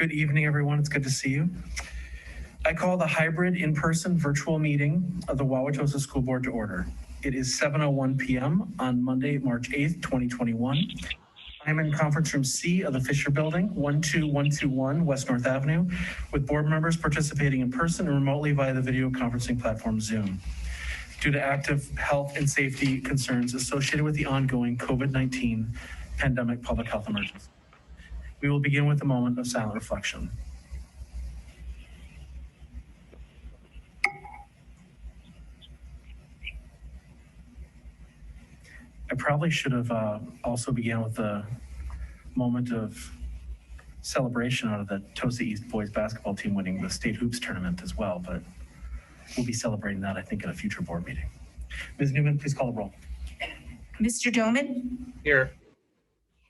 Good evening, everyone. It's good to see you. I call the hybrid in-person virtual meeting of the Wauwatosa School Board to order. It is 7:01 p.m. on Monday, March 8th, 2021. I'm in conference room C of the Fisher Building, 12121 West North Avenue, with board members participating in person and remotely via the video conferencing platform Zoom, due to active health and safety concerns associated with the ongoing COVID-19 pandemic public health emergency. We will begin with a moment of silent reflection. I probably should have also began with a moment of celebration out of the Tosa East boys basketball team winning the state hoops tournament as well, but we'll be celebrating that, I think, at a future board meeting. Ms. Newman, please call the roll. Mr. Doman? Here.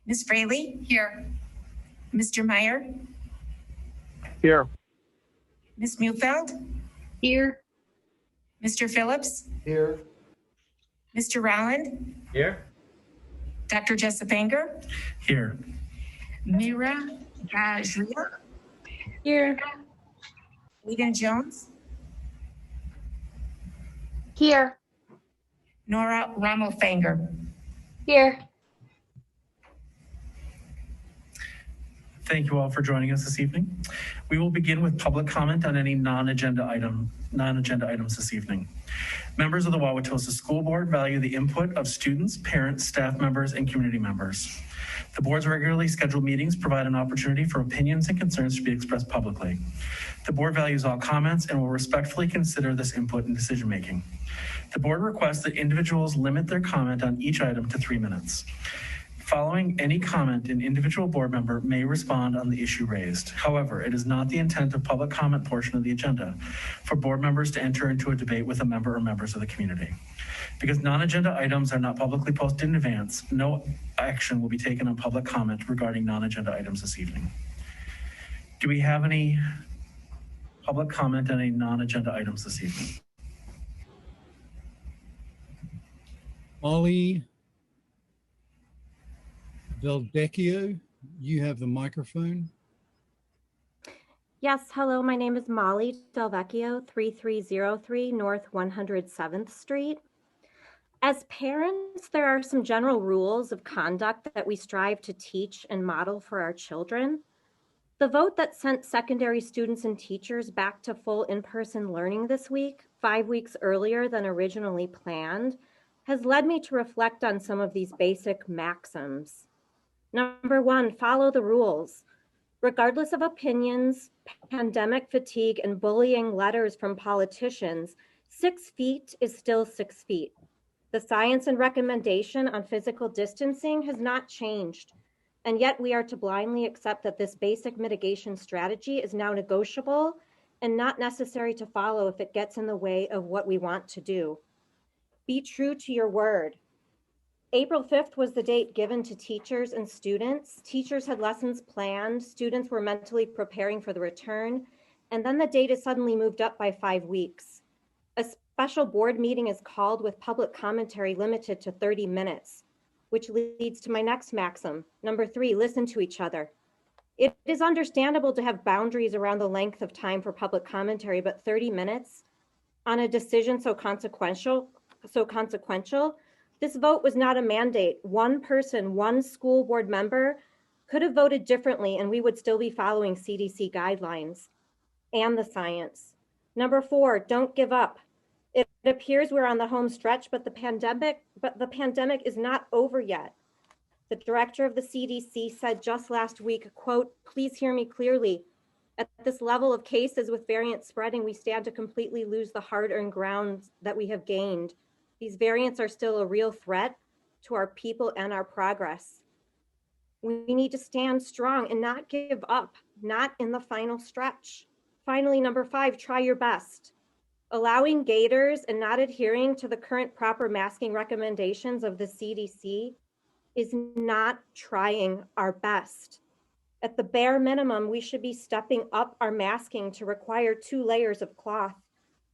Ms. Fraley? Here. Mr. Meyer? Here. Ms. Mufeld? Here. Mr. Phillips? Here. Mr. Rowland? Here. Dr. Jessupanger? Here. Mira Gajria? Here. Eden Jones? Here. Nora Ramofanger? Here. Thank you all for joining us this evening. We will begin with public comment on any non-agenda items this evening. Members of the Wauwatosa School Board value the input of students, parents, staff members, and community members. The board's regularly scheduled meetings provide an opportunity for opinions and concerns to be expressed publicly. The board values all comments and will respectfully consider this input in decision-making. The board requests that individuals limit their comment on each item to 3 minutes. Following any comment, an individual board member may respond on the issue raised. However, it is not the intent of public comment portion of the agenda for board members to enter into a debate with a member or members of the community. Because non-agenda items are not publicly posted in advance, no action will be taken on public comment regarding non-agenda items this evening. Do we have any public comment on any non-agenda items this evening? Molly Delvecchio, you have the microphone. Yes, hello, my name is Molly Delvecchio, 3303 North 107th Street. As parents, there are some general rules of conduct that we strive to teach and model for our children. The vote that sent secondary students and teachers back to full in-person learning this week, 5 weeks earlier than originally planned, has led me to reflect on some of these basic maxims. Number one, follow the rules. Regardless of opinions, pandemic fatigue, and bullying letters from politicians, 6 feet is still 6 feet. The science and recommendation on physical distancing has not changed, and yet we are to blindly accept that this basic mitigation strategy is now negotiable and not necessary to follow if it gets in the way of what we want to do. Be true to your word. April 5th was the date given to teachers and students. Teachers had lessons planned, students were mentally preparing for the return, and then the date is suddenly moved up by 5 weeks. A special board meeting is called with public commentary limited to 30 minutes, which leads to my next maxim. Number 3, listen to each other. It is understandable to have boundaries around the length of time for public commentary, but 30 minutes on a decision so consequential, this vote was not a mandate. One person, one school board member could have voted differently and we would still be following CDC guidelines and the science. Number 4, don't give up. It appears we're on the home stretch, but the pandemic is not over yet. The director of the CDC said just last week, quote, "Please hear me clearly. At this level of cases with variants spreading, we stand to completely lose the hard-earned ground that we have gained. These variants are still a real threat to our people and our progress. We need to stand strong and not give up, not in the final stretch." Finally, number 5, try your best. Allowing gators and not adhering to the current proper masking recommendations of the CDC is not trying our best. At the bare minimum, we should be stepping up our masking to require 2 layers of cloth.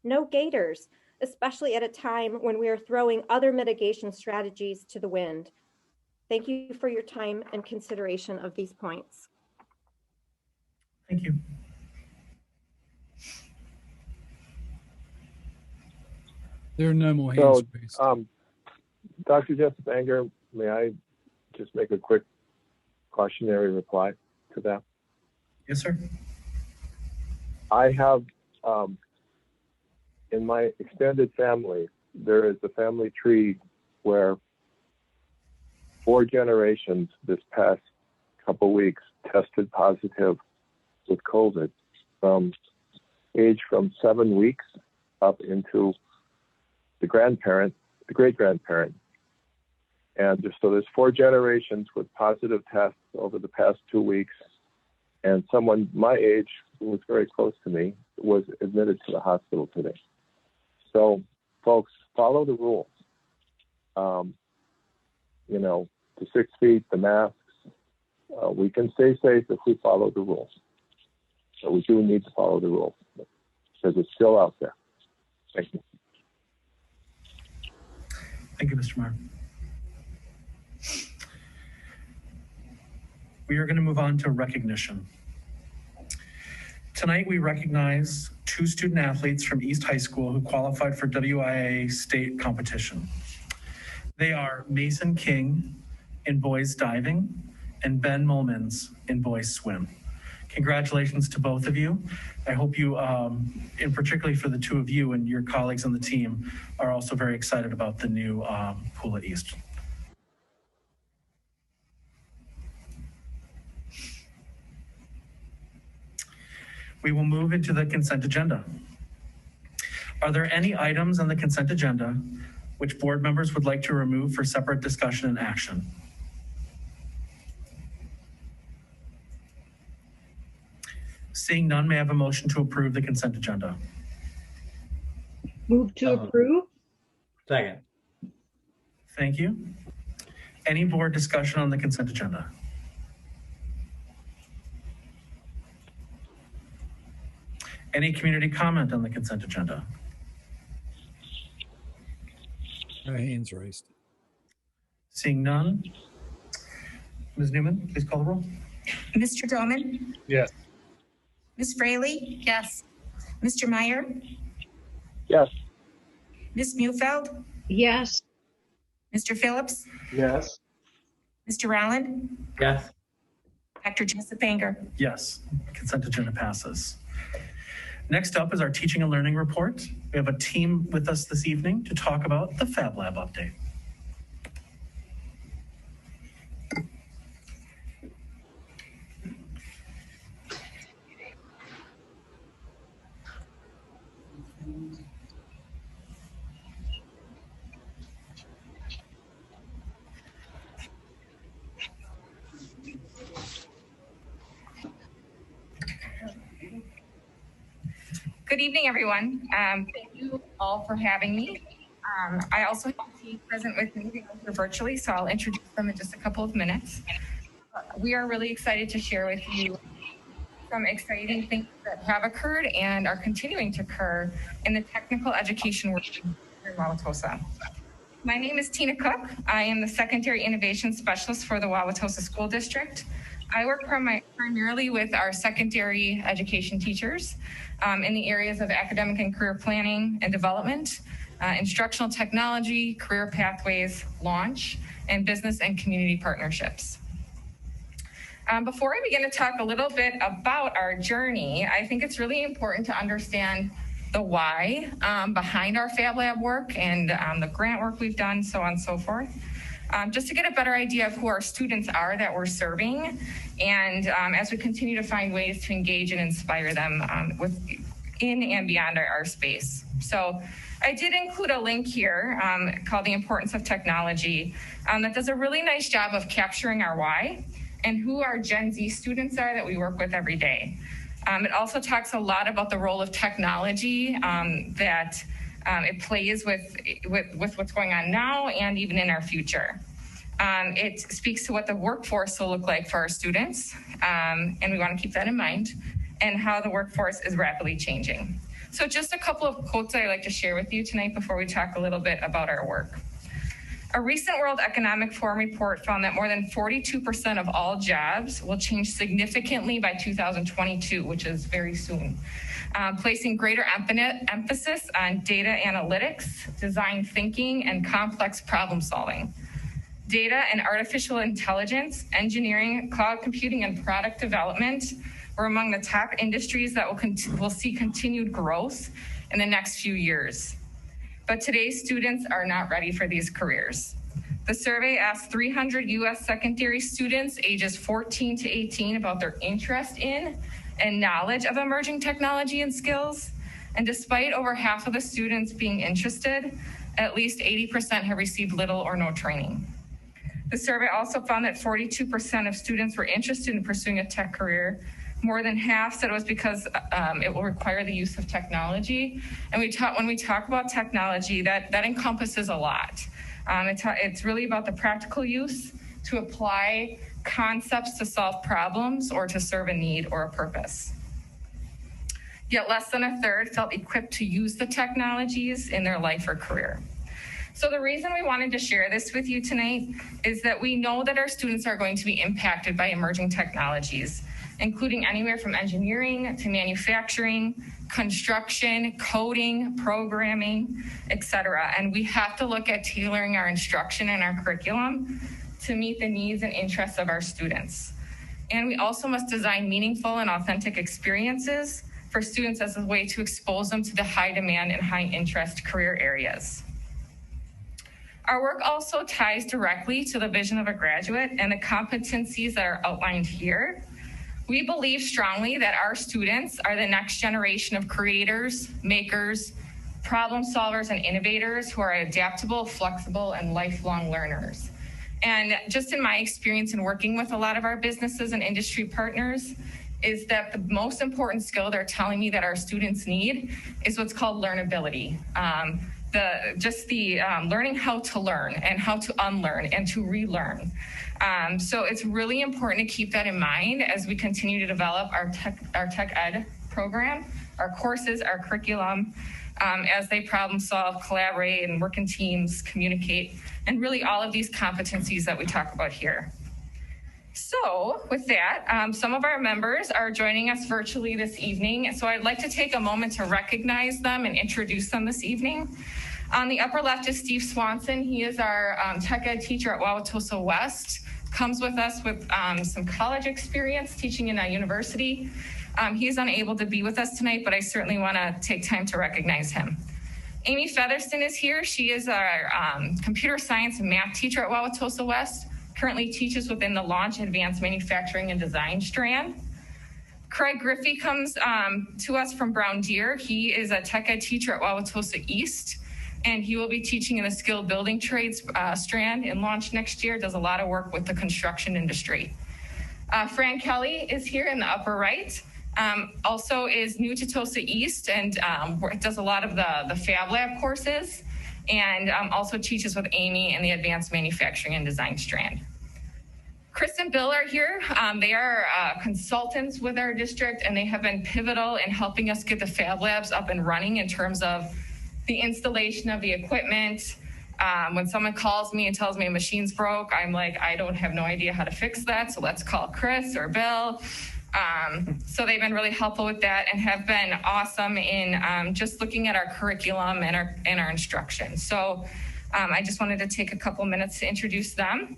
No gators, especially at a time when we are throwing other mitigation strategies to the wind. Thank you for your time and consideration of these points. Thank you. There are no more hands So, raised. Dr. Jessup Anger, may I just make a quick cautionary reply to that? Yes, sir. I have, in my extended family, there is a family tree where 4 generations this past couple weeks tested positive with COVID from 7 weeks up into the grandparent, the great-grandparent. And so there's 4 generations with positive tests over the past 2 weeks. And someone my age, who was very close to me, was admitted to the hospital today. So, folks, follow the rules. The 6 feet, the masks. We can stay safe if we follow the rules. So we do need to follow the rules because it's still out there. Thank you. Thank you, Mr. Meyer. We are going to move on to recognition. Tonight, we recognize 2 student athletes from East High School who qualified for WIA state competition. They are Mason King in boys diving and Ben Mullmans in boys swim. Congratulations to both of you. I hope you, and particularly for the 2 of you and your colleagues on the team, are also very excited about the new pool at East. We will move into the consent agenda. Are there any items on the consent agenda which board members would like to remove for separate discussion and action? Seeing none, may I have a motion to approve the consent agenda? Move to approve? Second. Thank you. Any board discussion on the consent agenda? Any community comment on the consent agenda? No hands raised. Seeing none. Ms. Newman, please call the roll. Mr. Doman? Yes. Ms. Fraley? Yes. Mr. Meyer? Yes. Ms. Mufeld? Yes. Mr. Phillips? Yes. Mr. Rowland? Yes. Dr. Jessup Anger? Yes, consent agenda passes. Next up is our teaching and learning report. We have a team with us this evening to talk about the Fab Lab update. Good evening, everyone. Thank you all for having me. I also have a team present with me virtually, so I'll introduce them in just a couple of minutes. We are really excited to share with you some exciting things that have occurred and are continuing to occur in the technical education world here in Wauwatosa. My name is Tina Cook. I am the Secondary Innovation Specialist for the Wauwatosa School District. I work primarily with our secondary education teachers in the areas of academic and career planning and development, instructional technology, career pathways, launch, and business and community partnerships. Before I begin to talk a little bit about our journey, I think it's really important to understand the why behind our Fab Lab work and the grant work we've done, so on and so forth. Just to get a better idea of who our students are that we're serving, and as we continue to find ways to engage and inspire them in and beyond our space. So I did include a link here called The Importance of Technology that does a really nice job of capturing our why and who our Gen Z students are that we work with every day. It also talks a lot about the role of technology that it plays with what's going on now and even in our future. It speaks to what the workforce will look like for our students, and we want to keep that in mind, and how the workforce is rapidly changing. So just a couple of quotes that I'd like to share with you tonight before we talk a little bit about our work. A recent World Economic Forum report found that more than 42% of all jobs will change significantly by 2022, which is very soon, placing greater emphasis on data analytics, design thinking, and complex problem solving. Data and artificial intelligence, engineering, cloud computing, and product development were among the top industries that will see continued growth in the next few years. But today's students are not ready for these careers. The survey asked 300 U.S. secondary students ages 14 to 18 about their interest in and knowledge of emerging technology and skills. And despite over half of the students being interested, at least 80% have received little or no training. The survey also found that 42% of students were interested in pursuing a tech career. More than half said it was because it will require the use of technology. And when we talk about technology, that encompasses a lot. It's really about the practical use to apply concepts to solve problems or to serve a need or a purpose. Yet less than a third felt equipped to use the technologies in their life or career. So the reason we wanted to share this with you tonight is that we know that our students are going to be impacted by emerging technologies, including anywhere from engineering to manufacturing, construction, coding, programming, et cetera. And we have to look at tailoring our instruction and our curriculum to meet the needs and interests of our students. And we also must design meaningful and authentic experiences for students as a way to expose them to the high demand and high interest career areas. Our work also ties directly to the vision of a graduate and the competencies that are outlined here. We believe strongly that our students are the next generation of creators, makers, problem solvers, and innovators who are adaptable, flexible, and lifelong learners. And just in my experience in working with a lot of our businesses and industry partners, is that the most important skill they're telling me that our students need is what's called learnability. Learning how to learn and how to unlearn and to relearn. So it's really important to keep that in mind as we continue to develop our tech ed program, our courses, our curriculum, as they problem solve, collaborate, and work in teams, communicate, and really all of these competencies that we talk about here. So with that, some of our members are joining us virtually this evening. So I'd like to take a moment to recognize them and introduce them this evening. On the upper left is Steve Swanson. He is our tech ed teacher at Wauwatosa West. Comes with us with some college experience teaching in a university. He's unable to be with us tonight, but I certainly want to take time to recognize him. Amy Featherston is here. She is our computer science and math teacher at Wauwatosa West. Currently teaches within the Launch Advanced Manufacturing and Design strand. Craig Griffey comes to us from Brown Deer. He is a tech ed teacher at Wauwatosa East, and he will be teaching in the skilled building trades strand in Launch next year. Does a lot of work with the construction industry. Fran Kelly is here in the upper right. Also is new to Tosa East and does a lot of the Fab Lab courses, and also teaches with Amy in the Advanced Manufacturing and Design strand. Chris and Bill are here. They are consultants with our district, and they have been pivotal in helping us get the Fab Labs up and running in terms of the installation of the equipment. When someone calls me and tells me a machine's broke, I'm like, I don't have no idea how to fix that, so let's call Chris or Bill. So they've been really helpful with that and have been awesome in just looking at our curriculum and our instruction. So I just wanted to take a couple minutes to introduce them.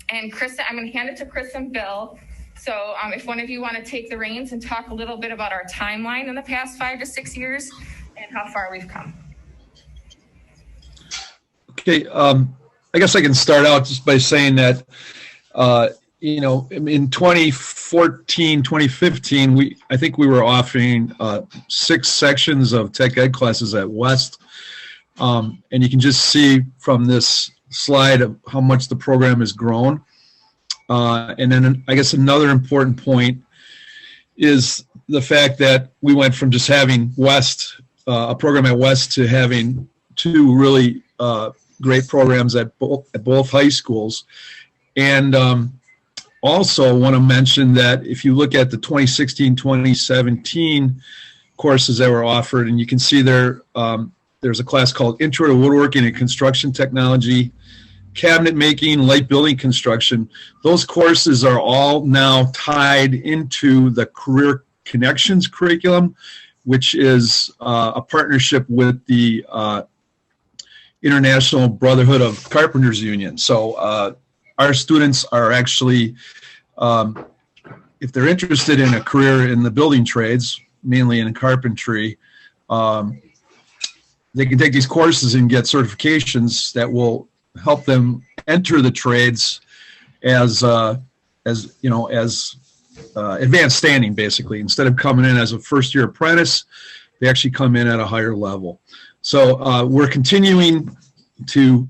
And Chris, I'm going to hand it to Chris and Bill. So if one of you want to take the reins and talk a little bit about our timeline in the past 5 to 6 years and how far we've come. Okay, I guess I can start out just by saying that, in 2014, 2015, I think we were offering 6 sections of tech ed classes at West. And you can just see from this slide of how much the program has grown. And then I guess another important point is the fact that we went from just having West, a program at West, to having 2 really great programs at both high schools. And also want to mention that if you look at the 2016-2017 courses that were offered, and you can see there, there's a class called Intro to Woodworking and Construction Technology, cabinet making, light building construction, those courses are all now tied into the Career Connections curriculum, which is a partnership with the International Brotherhood of Carpenters Union. So our students are actually, if they're interested in a career in the building trades, mainly in carpentry, they can take these courses and get certifications that will help them enter the trades as advanced standing, basically. Instead of coming in as a first-year apprentice, they actually come in at a higher level. So we're continuing to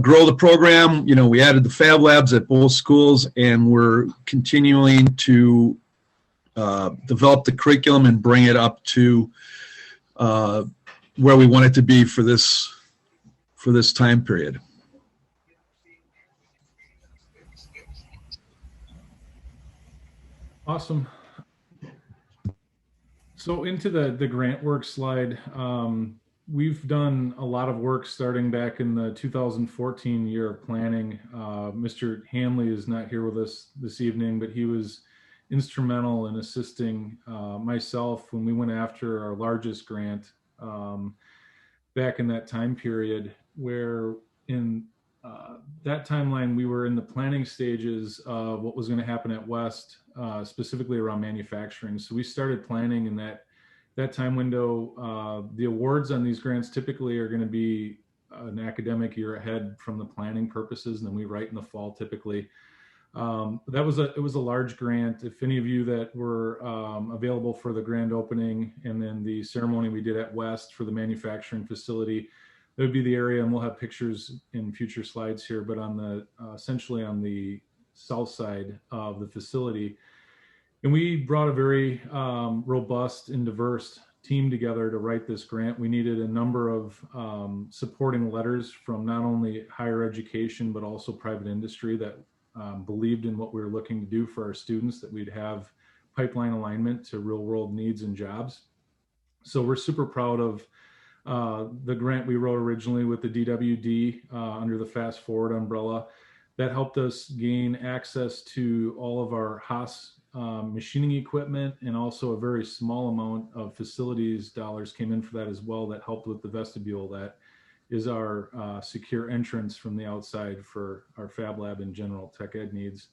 grow the program. We added the Fab Labs at both schools, and we're continuing to develop the curriculum and bring it up to where we want it to be for this time period. Awesome. So into the grant work slide, we've done a lot of work starting back in the 2014 year of planning. Mr. Hanley is not here with us this evening, but he was instrumental in assisting myself when we went after our largest grant back in that time period, where in that timeline we were in the planning stages of what was going to happen at West, specifically around manufacturing. So we started planning in that time window. The awards on these grants typically are going to be an academic year ahead from the planning purposes, and then we write in the fall typically. It was a large grant. If any of you that were available for the grand opening and then the ceremony we did at West for the manufacturing facility, that would be the area, and we'll have pictures in future slides here, but on the essentially on the south side of the facility. And we brought a very robust and diverse team together to write this grant. We needed a number of supporting letters from not only higher education, but also private industry that believed in what we were looking to do for our students, that we'd have pipeline alignment to real world needs and jobs. So we're super proud of the grant we wrote originally with the DWD under the Fast Forward umbrella. That helped us gain access to all of our Haas machining equipment, and also a very small amount of facilities dollars came in for that as well, that helped with the vestibule. That is our secure entrance from the outside for our Fab Lab and general tech ed needs.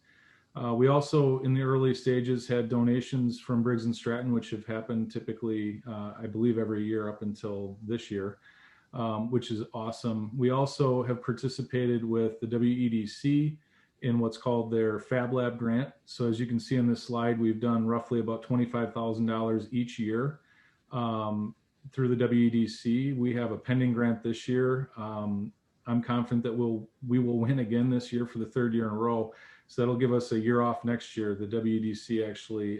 We also, in the early stages, had donations from Briggs & Stratton, which have happened typically, I believe, every year up until this year, which is awesome. We also have participated with the WEDC in what's called their Fab Lab Grant. So as you can see on this slide, we've done roughly about $25,000 each year through the WEDC. We have a pending grant this year. I'm confident that we will win again this year for the third year in a row. So that'll give us a year off next year. The WEDC actually,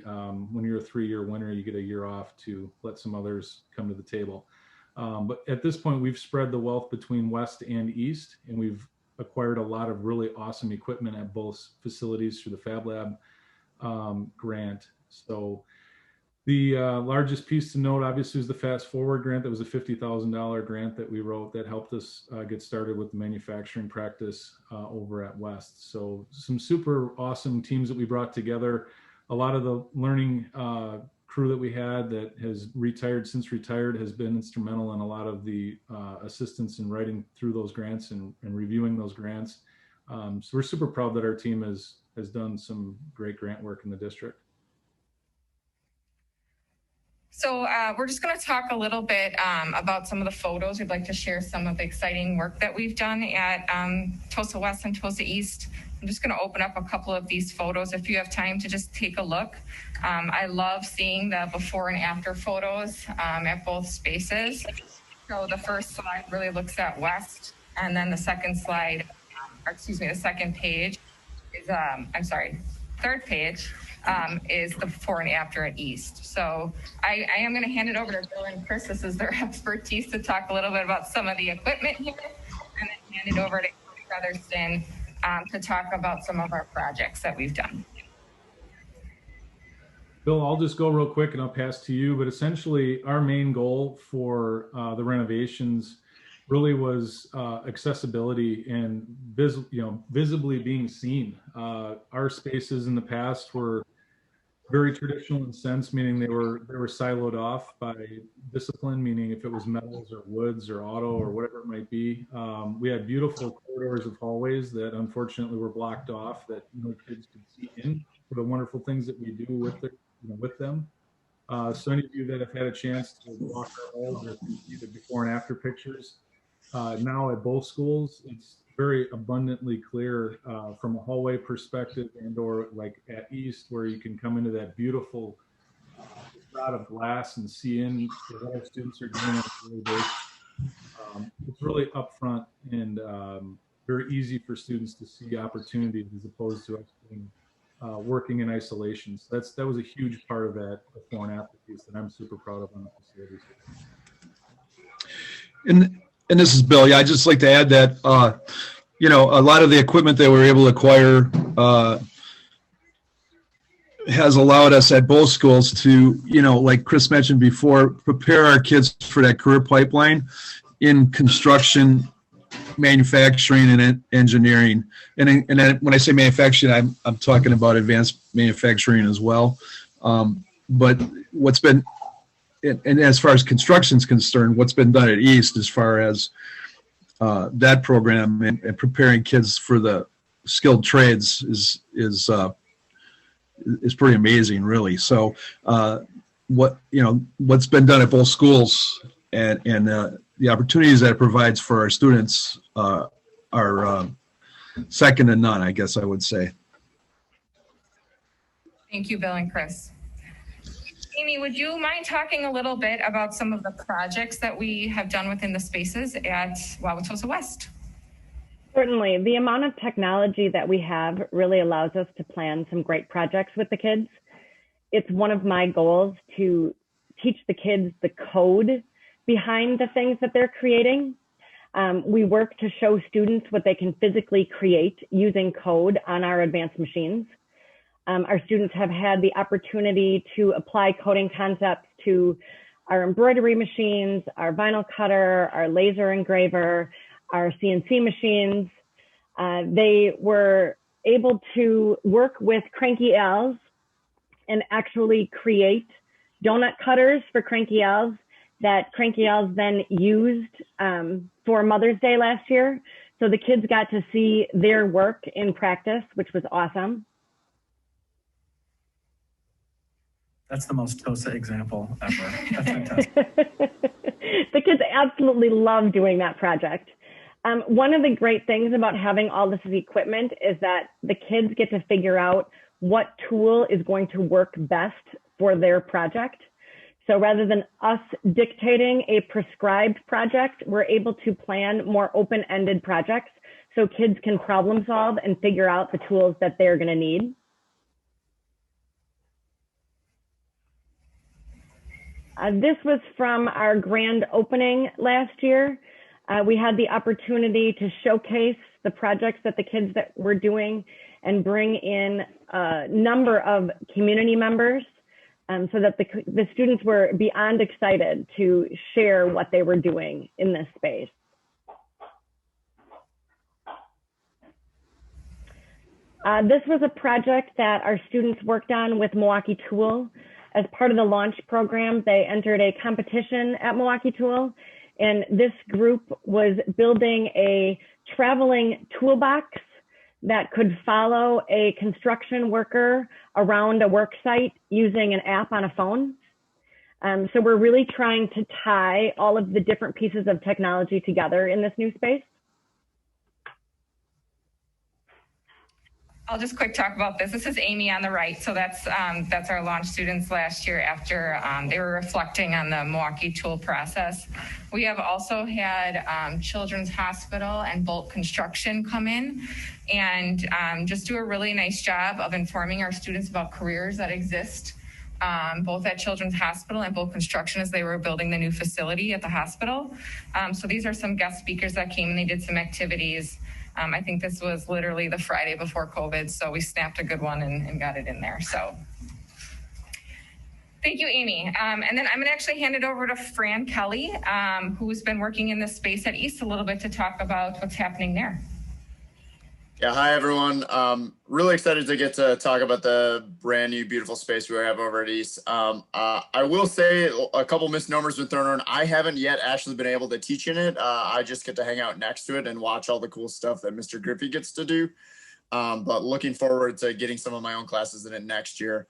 when you're a 3-year winner, you get a year off to let some others come to the table. But at this point, we've spread the wealth between West and East, and we've acquired a lot of really awesome equipment at both facilities through the Fab Lab grant. So the largest piece to note, obviously, is the Fast Forward grant. That was a $50,000 grant that we wrote that helped us get started with the manufacturing practice over at West. So some super awesome teams that we brought together. A lot of the learning crew that we had that has since retired has been instrumental in a lot of the assistance in writing through those grants and reviewing those grants. So we're super proud that our team has done some great grant work in the district. So we're just going to talk a little bit about some of the photos. We'd like to share some of the exciting work that we've done at Tulsa West and Tulsa East. I'm just going to open up a couple of these photos if you have time to just take a look. I love seeing the before and after photos at both spaces. So the first slide really looks at West, and then the second slide, the second page is, third page is the before and after at East. So I am going to hand it over to Bill and Chris. This is their expertise to talk a little bit about some of the equipment here, and then hand it over to Featherston to talk about some of our projects that we've done. Bill, I'll just go real quick and I'll pass to you. But essentially, our main goal for the renovations really was accessibility and visibly being seen. Our spaces in the past were very traditional in sense, meaning they were siloed off by discipline, meaning if it was metals or woods or auto or whatever it might be. We had beautiful corridors of hallways that unfortunately were blocked off that no kids could see in for the wonderful things that we do with them. So any of you that have had a chance to walk our halls or see the before and after pictures, now at both schools, it's very abundantly clear from a hallway perspective and or like at East where you can come into that beautiful facade of glass and see in what our students are doing on a daily basis. It's really upfront and very easy for students to see opportunities as opposed to us being working in isolation. So that was a huge part of that before and after piece that I'm super proud of on the facilities. And this is Bill. Yeah, I'd just like to add that, a lot of the equipment that we were able to acquire has allowed us at both schools to, like Chris mentioned before, prepare our kids for that career pipeline in construction, manufacturing, and engineering. And then when I say manufacturing, I'm talking about advanced manufacturing as well. But what's been, and as far as construction is concerned, what's been done at East as far as that program and preparing kids for the skilled trades is pretty amazing, really. So what's been done at both schools and the opportunities that it provides for our students are second to none, I guess I would say. Thank you, Bill and Chris. Amy, would you mind talking a little bit about some of the projects that we have done within the spaces at Wauwatosa West? Certainly. The amount of technology that we have really allows us to plan some great projects with the kids. It's one of my goals to teach the kids the code behind the things that they're creating. We work to show students what they can physically create using code on our advanced machines. Our students have had the opportunity to apply coding concepts to our embroidery machines, our vinyl cutter, our laser engraver, our CNC machines. They were able to work with Cranky Al's and actually create donut cutters for Cranky Al's that Cranky Al's then used for Mother's Day last year. So the kids got to see their work in practice, which was awesome. That's the most TOSA example ever. That's fantastic. The kids absolutely love doing that project. One of the great things about having all this equipment is that the kids get to figure out what tool is going to work best for their project. So rather than us dictating a prescribed project, we're able to plan more open-ended projects so kids can problem solve and figure out the tools that they're going to need. This was from our grand opening last year. We had the opportunity to showcase the projects that the kids that were doing and bring in a number of community members so that the students were beyond excited to share what they were doing in this space. This was a project that our students worked on with Milwaukee Tool. As part of the launch program, they entered a competition at Milwaukee Tool, and this group was building a traveling toolbox that could follow a construction worker around a work site using an app on a phone. So we're really trying to tie all of the different pieces of technology together in this new space. I'll just quick talk about this. This is Amy on the right. So that's our launch students last year after they were reflecting on the Milwaukee Tool process. We have also had Children's Hospital and Bolt Construction come in and just do a really nice job of informing our students about careers that exist both at Children's Hospital and Bolt Construction as they were building the new facility at the hospital. So these are some guest speakers that came and they did some activities. I think this was literally the Friday before COVID, so we snapped a good one and got it in there. So Thank you, Amy. And then I'm going to actually hand it over to Fran Kelly, who's been working in this space at East a little bit to talk about what's happening there. Yeah, hi everyone. Really excited to get to talk about the brand new beautiful space we have over at East. I will say a couple misnomers been thrown around. I haven't yet actually been able to teach in it. I just get to hang out next to it and watch all the cool stuff that Mr. Griffey gets to do. But looking forward to getting some of my own classes in it next year.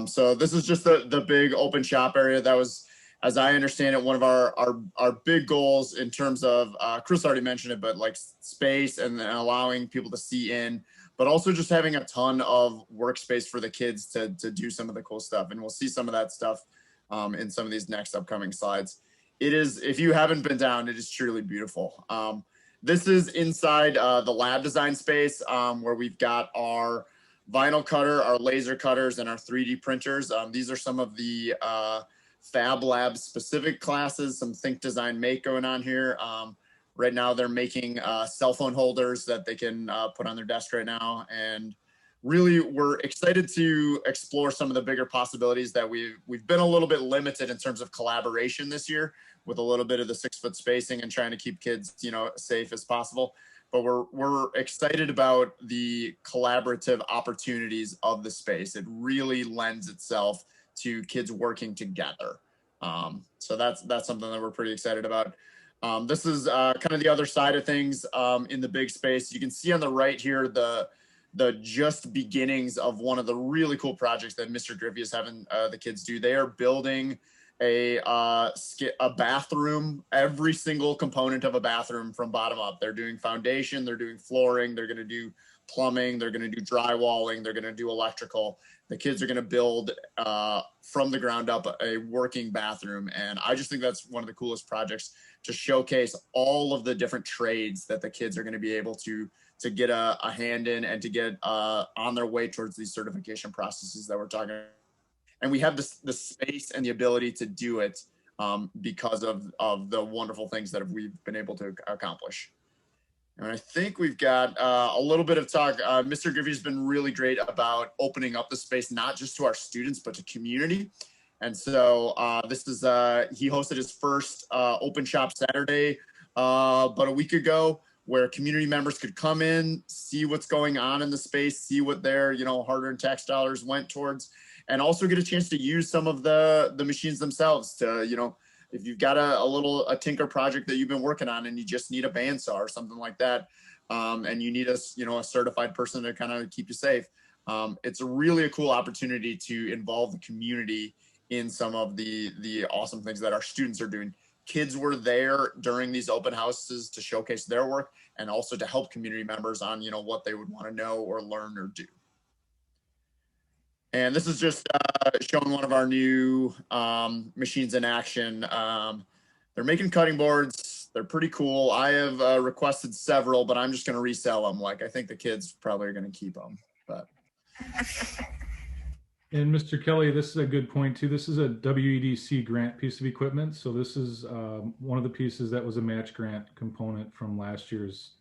So this is just the big open shop area. That was, as I understand it, one of our big goals in terms of, Chris already mentioned it, but like space and allowing people to see in, but also just having a ton of workspace for the kids to do some of the cool stuff. And we'll see some of that stuff in some of these next upcoming slides. It is, if you haven't been down, it is truly beautiful. This is inside the lab design space where we've got our vinyl cutter, our laser cutters, and our 3D printers. These are some of the Fab Lab specific classes, some Think Design Make going on here. Right now they're making cell phone holders that they can put on their desk right now. And really we're excited to explore some of the bigger possibilities that we've been a little bit limited in terms of collaboration this year with a little bit of the 6-foot spacing and trying to keep kids, safe as possible. But we're excited about the collaborative opportunities of the space. It really lends itself to kids working together. So that's something that we're pretty excited about. This is kind of the other side of things in the big space. You can see on the right here the just beginnings of one of the really cool projects that Mr. Griffey is having the kids do. They are building a bathroom, every single component of a bathroom from bottom up. They're doing foundation, they're doing flooring, they're going to do plumbing, they're going to do drywalling, they're going to do electrical. The kids are going to build from the ground up a working bathroom. And I just think that's one of the coolest projects to showcase all of the different trades that the kids are going to be able to get a hand in and to get on their way towards these certification processes that we're talking about. And we have the space and the ability to do it because of the wonderful things that we've been able to accomplish. And I think we've got a little bit of talk. Mr. Griffey's been really great about opening up the space, not just to our students, but to community. And so this is, he hosted his first open shop Saturday about a week ago, where community members could come in, see what's going on in the space, see what their, hard-earned tax dollars went towards, and also get a chance to use some of the machines themselves to, if you've got a tinker project that you've been working on and you just need a bandsaw or something like that, and you need a certified person to kind of keep you safe. It's really a cool opportunity to involve the community in some of the awesome things that our students are doing. Kids were there during these open houses to showcase their work and also to help community members on, what they would want to know or learn or do. And this is just showing one of our new machines in action. They're making cutting boards. They're pretty cool. I have requested several, but I'm just going to resell them. I think the kids probably are going to keep them. But. And Mr. Kelly, this is a good point too. This is a WEDC grant piece of equipment. So this is one of the pieces that was a match grant component from last year's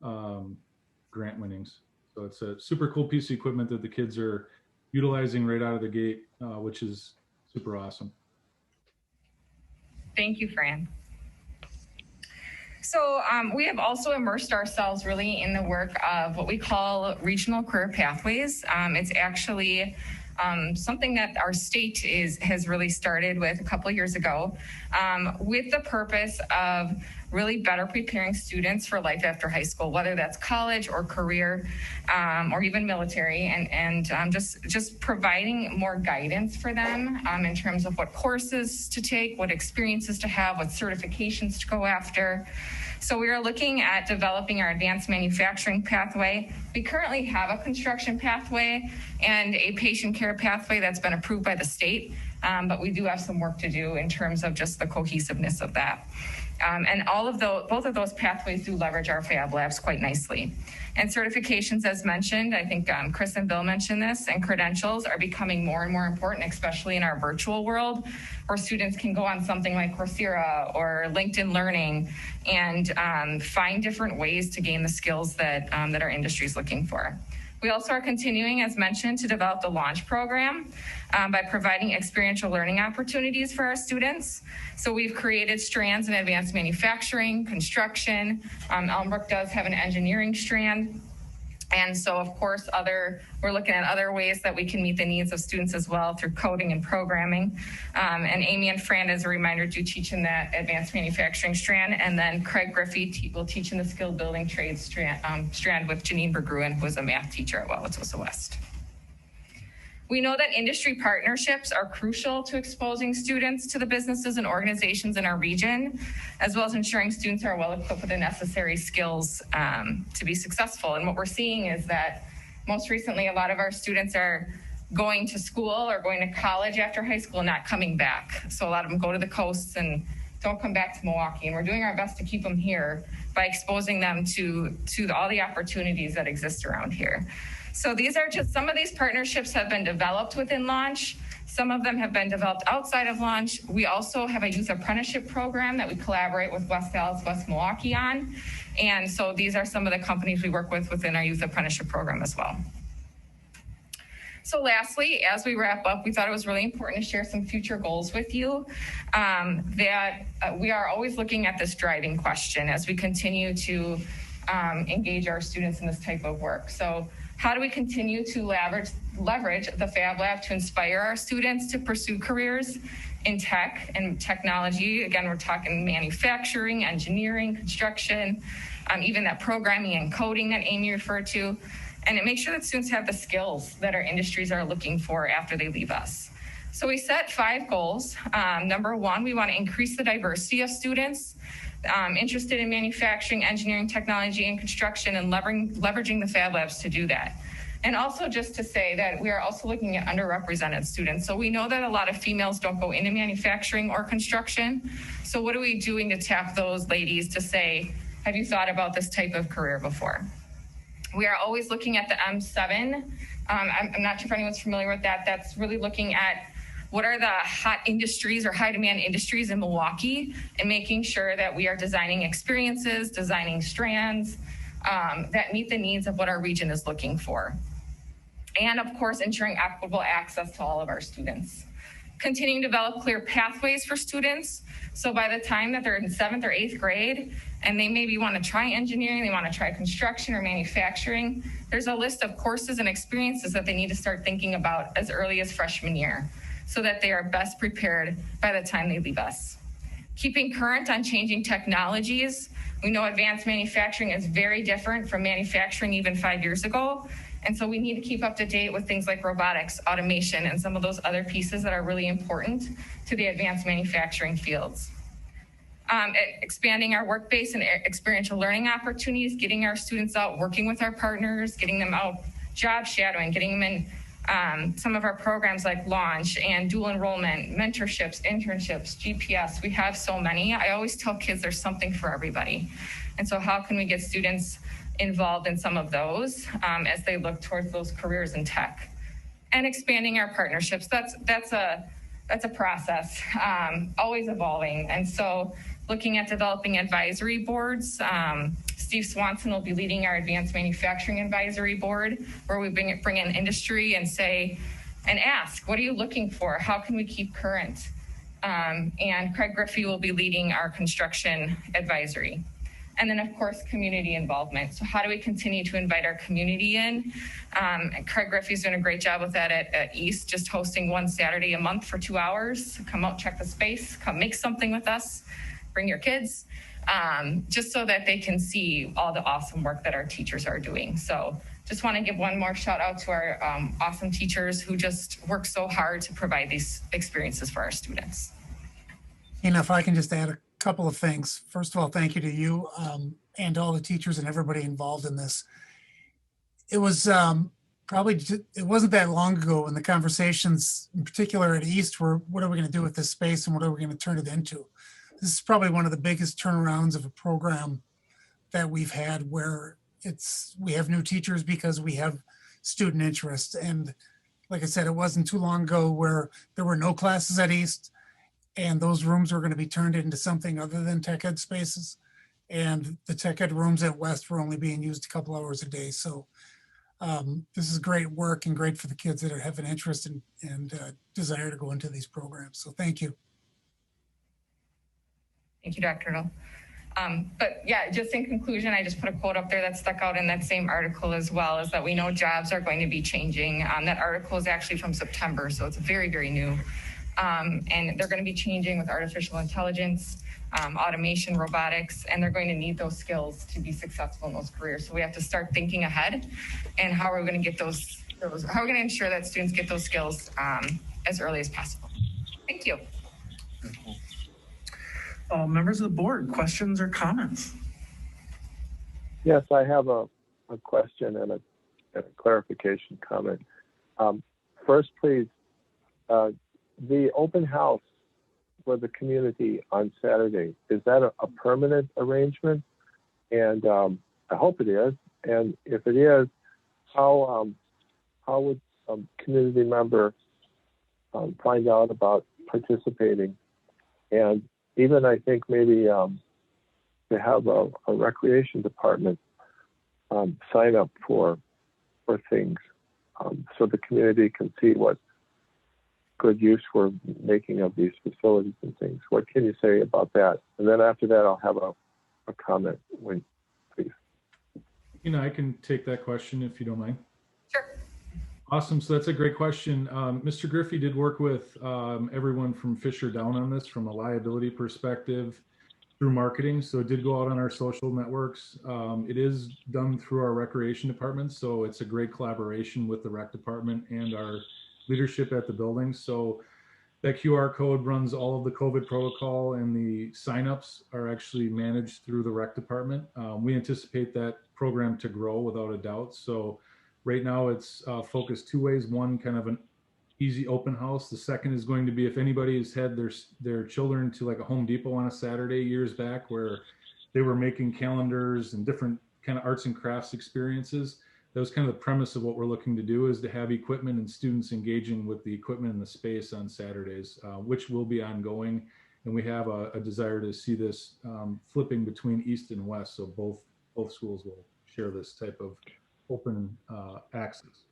grant winnings. So it's a super cool piece of equipment that the kids are utilizing right out of the gate, which is super awesome. Thank you, Fran. So we have also immersed ourselves really in the work of what we call regional career pathways. It's actually something that our state has really started with a couple of years ago with the purpose of really better preparing students for life after high school, whether that's college or career or even military, and just providing more guidance for them in terms of what courses to take, what experiences to have, what certifications to go after. So we are looking at developing our advanced manufacturing pathway. We currently have a construction pathway and a patient care pathway that's been approved by the state, but we do have some work to do in terms of just the cohesiveness of that. And both of those pathways do leverage our Fab Labs quite nicely. And certifications, as mentioned, I think Chris and Bill mentioned this, and credentials are becoming more and more important, especially in our virtual world, where students can go on something like Coursera or LinkedIn Learning and find different ways to gain the skills that our industry is looking for. We also are continuing, as mentioned, to develop the launch program by providing experiential learning opportunities for our students. So we've created strands in advanced manufacturing, construction. Elmbrook does have an engineering strand. And so, of course, we're looking at other ways that we can meet the needs of students as well through coding and programming. And Amy and Fran, as a reminder, do teach in that advanced manufacturing strand. And then Craig Griffey will teach in the skilled building trades strand with Janine Bergruen, who is a math teacher at Wauwatosa West. We know that industry partnerships are crucial to exposing students to the businesses and organizations in our region, as well as ensuring students are well equipped with the necessary skills to be successful. And what we're seeing is that most recently, a lot of our students are going to school or going to college after high school and not coming back. So a lot of them go to the coasts and don't come back to Milwaukee. And we're doing our best to keep them here by exposing them to all the opportunities that exist around here. So these are just some of these partnerships have been developed within Launch. Some of them have been developed outside of Launch. We also have a youth apprenticeship program that we collaborate with West Dallas, West Milwaukee on. And so these are some of the companies we work with within our youth apprenticeship program as well. So lastly, as we wrap up, we thought it was really important to share some future goals with you that we are always looking at this driving question as we continue to engage our students in this type of work. So how do we continue to leverage the Fab Lab to inspire our students to pursue careers in tech and technology? Again, we're talking manufacturing, engineering, construction, even that programming and coding that Amy referred to, and make sure that students have the skills that our industries are looking for after they leave us. So we set 5 goals. Number 1, we want to increase the diversity of students interested in manufacturing, engineering, technology, and construction, and leveraging the Fab Labs to do that. And also just to say that we are also looking at underrepresented students. So we know that a lot of females don't go into manufacturing or construction. So what are we doing to tap those ladies to say, have you thought about this type of career before? We are always looking at the M7. I'm not sure if anyone's familiar with that. That's really looking at what are the hot industries or high demand industries in Milwaukee, and making sure that we are designing experiences, designing strands that meet the needs of what our region is looking for. And of course, ensuring equitable access to all of our students. Continuing to develop clear pathways for students. So by the time that they're in 7th or 8th grade, and they maybe want to try engineering, they want to try construction or manufacturing, there's a list of courses and experiences that they need to start thinking about as early as freshman year, so that they are best prepared by the time they leave us. Keeping current on changing technologies. We know advanced manufacturing is very different from manufacturing even 5 years ago. And so we need to keep up to date with things like robotics, automation, and some of those other pieces that are really important to the advanced manufacturing fields. Expanding our work-based and experiential learning opportunities, getting our students out working with our partners, getting them out job shadowing, getting them in some of our programs like Launch and dual enrollment, mentorships, internships, GPS. We have so many. I always tell kids there's something for everybody. And so how can we get students involved in some of those as they look towards those careers in tech? And expanding our partnerships. That's a process, always evolving. And so looking at developing advisory boards, Steve Swanson will be leading our Advanced Manufacturing Advisory Board, where we bring in industry and say, and ask, what are you looking for? How can we keep current? And Craig Griffey will be leading our construction advisory. And then, of course, community involvement. So how do we continue to invite our community in? And Craig Griffey's doing a great job with that at East, just hosting one Saturday a month for 2 hours. Come out, check the space, come make something with us, bring your kids, just so that they can see all the awesome work that our teachers are doing. So just want to give one more shout out to our awesome teachers who just work so hard to provide these experiences for our students. And if I can just add a couple of things. First of all, thank you to you and all the teachers and everybody involved in this. It was it wasn't that long ago when the conversations, in particular at East, were what are we going to do with this space and what are we going to turn it into? This is probably one of the biggest turnarounds of a program that we've had, where we have new teachers because we have student interest. And like I said, it wasn't too long ago where there were no classes at East, and those rooms were going to be turned into something other than tech ed spaces. And the tech ed rooms at West were only being used a couple hours a day. So This is great work and great for the kids that have an interest and desire to go into these programs. So thank you. Thank you, Dr. Riddle. But yeah, just in conclusion, I just put a quote up there that stuck out in that same article as well, is that we know jobs are going to be changing. That article is actually from September, so it's very, very new. And they're going to be changing with artificial intelligence, automation, robotics, and they're going to need those skills to be successful in those careers. So we have to start thinking ahead, and how are we going to get those how are we going to ensure that students get those skills as early as possible. Thank you. Members of the board, questions or comments? Yes, I have a question and a clarification comment. First, please, the open house for the community on Saturday, is that a permanent arrangement? And I hope it is. And if it is, how would a community member find out about participating? And even I think maybe to have a recreation department sign up for things so the community can see what good use we're making of these facilities and things. What can you say about that? And then after that, I'll have a comment, please. You know, I can take that question if you don't mind. Sure. Awesome. So that's a great question. Mr. Griffey did work with everyone from Fisher down on this from a liability perspective through marketing. So it did go out on our social networks. It is done through our recreation department. So it's a great collaboration with the rec department and our leadership at the building. So that QR code runs all of the COVID protocol, and the signups are actually managed through the rec department. We anticipate that program to grow without a doubt. So right now it's focused two ways. One, kind of an easy open house. The second is going to be if anybody has had their children to like a Home Depot on a Saturday years back where they were making calendars and different kind of arts and crafts experiences. That was kind of the premise of what we're looking to do, is to have equipment and students engaging with the equipment in the space on Saturdays, which will be ongoing. And we have a desire to see this flipping between East and West. So both schools will share this type of open access.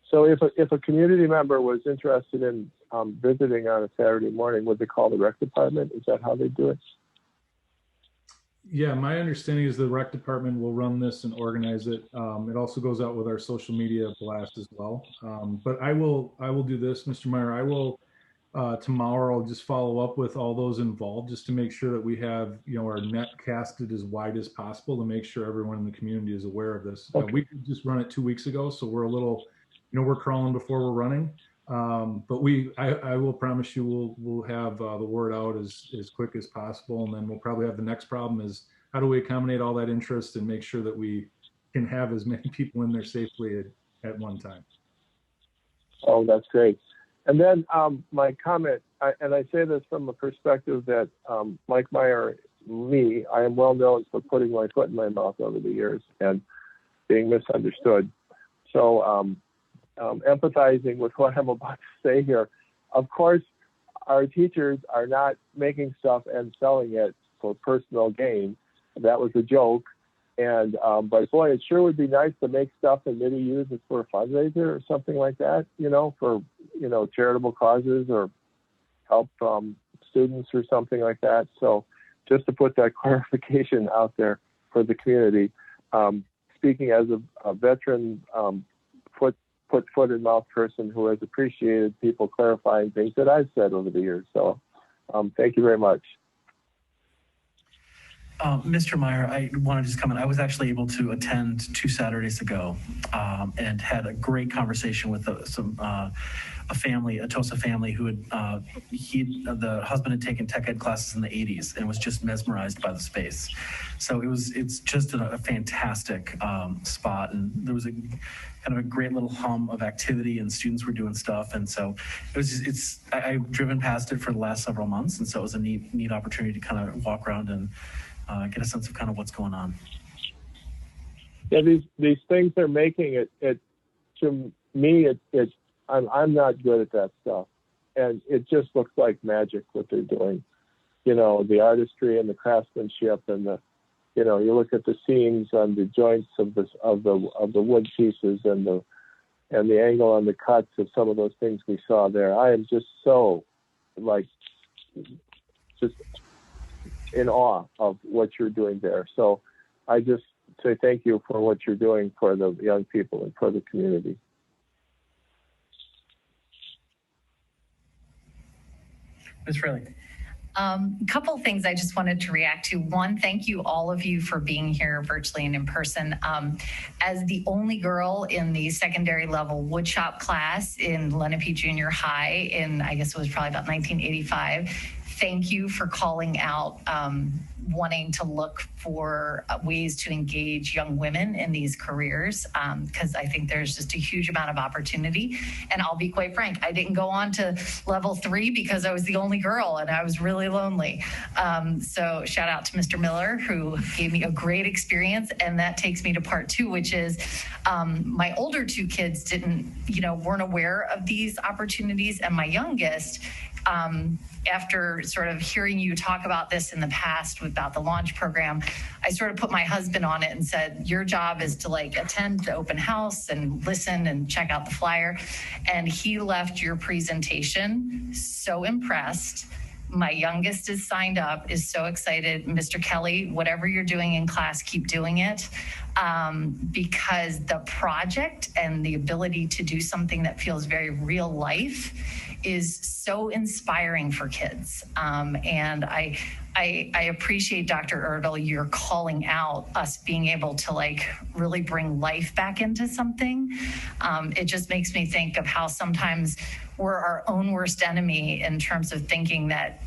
So if a community member was interested in visiting on a Saturday morning, would they call the rec department? Is that how they do it? Yeah, my understanding is the rec department will run this and organize it. It also goes out with our social media blast as well. But I will do this, Mr. Meyer. I will tomorrow I'll just follow up with all those involved just to make sure that we have, you know, our net casted as wide as possible to make sure everyone in the community is aware of this. Okay. We just run it 2 weeks ago, so we're a little, you know, we're crawling before we're running. But I will promise you we'll have the word out as quick as possible, and then we'll probably have the next problem is how do we accommodate all that interest and make sure that we can have as many people in there safely at one time. Oh, that's great. And then my comment, and I say this from a perspective that like I am well known for putting my foot in my mouth over the years and being misunderstood. So empathizing with what I'm about to say here. Of course, our teachers are not making stuff and selling it for personal gain. That was a joke. And but boy, it sure would be nice to make stuff and maybe use it for a fundraiser or something like that, you know, for, you know, charitable causes or help students or something like that. So just to put that clarification out there for the community, speaking as a veteran foot in mouth person who has appreciated people clarifying things that I've said over the years. So thank you very much. Mr. Meyer, I want to just comment. I was actually able to attend 2 Saturdays ago and had a great conversation with a family, a TOSA family who had, the husband had taken tech ed classes in the 80s and was just mesmerized by the space. So it's just a fantastic spot. And there was a kind of a great little hum of activity and students were doing stuff. And so I've driven past it for the last several months. And so it was a neat opportunity to kind of walk around and get a sense of kind of what's going on. Yeah, these things they're making it to me I'm not good at that stuff, and it just looks like magic what they're doing. You know, the artistry and the craftsmanship and the you know, you look at the seams on the joints of the wood pieces and the angle on the cuts of some of those things we saw there. I am just so just in awe of what you're doing there. So I just say thank you for what you're doing for the young people and for the community. Ms. Fraley. A couple of things I just wanted to react to. One, thank you all of you for being here virtually and in person. As the only girl in the secondary level woodshop class in Lenape Junior High in, I guess it was probably about 1985, thank you for calling out wanting to look for ways to engage young women in these careers, because I think there's just a huge amount of opportunity. And I'll be quite frank, I didn't go on to level 3 because I was the only girl and I was really lonely. So shout out to Mr. Miller, who gave me a great experience. And that takes me to part 2, which is my older 2 kids weren't aware of these opportunities. And my youngest, after sort of hearing you talk about this in the past about the launch program, I sort of put my husband on it and said, your job is to attend the open house and listen and check out the flyer. And he left your presentation so impressed. My youngest is signed up, is so excited. Mr. Kelly, whatever you're doing in class, keep doing it. Because the project and the ability to do something that feels very real life is so inspiring for kids. And I appreciate, Dr. Erdl, you're calling out us being able to really bring life back into something. It just makes me think of how sometimes we're our own worst enemy in terms of thinking that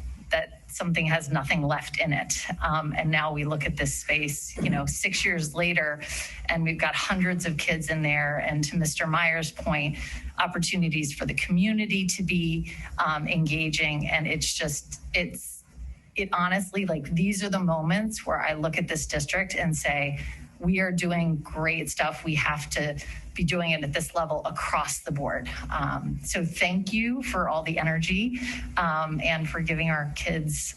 something has nothing left in it. And now we look at this space, 6 years later, and we've got hundreds of kids in there. And to Mr. Meyer's point, opportunities for the community to be engaging. And it honestly, these are the moments where I look at this district and say, we are doing great stuff. We have to be doing it at this level across the board. So thank you for all the energy and for giving our kids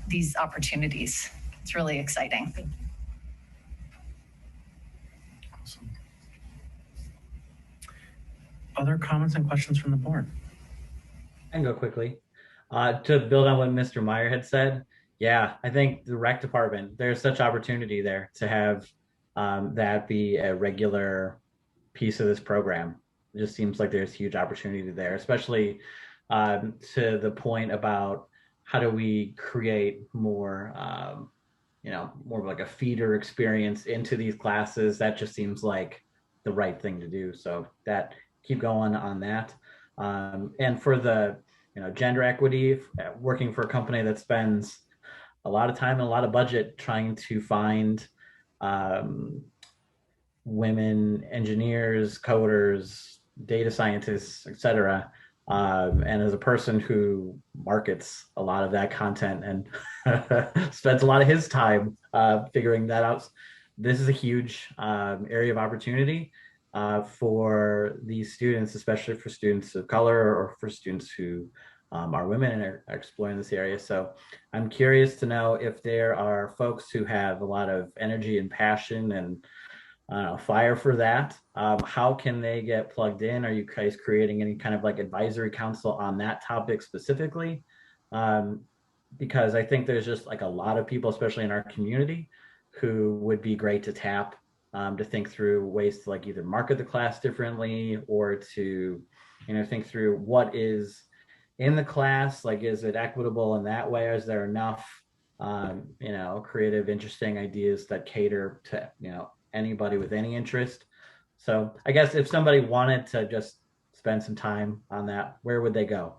these opportunities. It's really exciting. Awesome. Other comments and questions from the board? I can go quickly. To build on what Mr. Meyer had said, yeah, I think the rec department, there's such opportunity there to have that be a regular piece of this program. It just seems like there's huge opportunity there, especially to the point about how do we create more, more of a feeder experience into these classes. That just seems like the right thing to do. So keep going on that. And for the, gender equity, working for a company that spends a lot of time and a lot of budget trying to find women engineers, coders, data scientists, etc. And as a person who markets a lot of that content and spends a lot of his time figuring that out, this is a huge area of opportunity for these students, especially for students of color or for students who are women and are exploring this area. So I'm curious to know if there are folks who have a lot of energy and passion and fire for that. How can they get plugged in? Are you guys creating any kind of advisory council on that topic specifically? Because I think there's just a lot of people, especially in our community, who would be great to tap to think through ways to either market the class differently or to, think through what is in the class. Is it equitable in that way? Or is there enough, creative, interesting ideas that cater to, anybody with any interest? So I guess if somebody wanted to just spend some time on that, where would they go?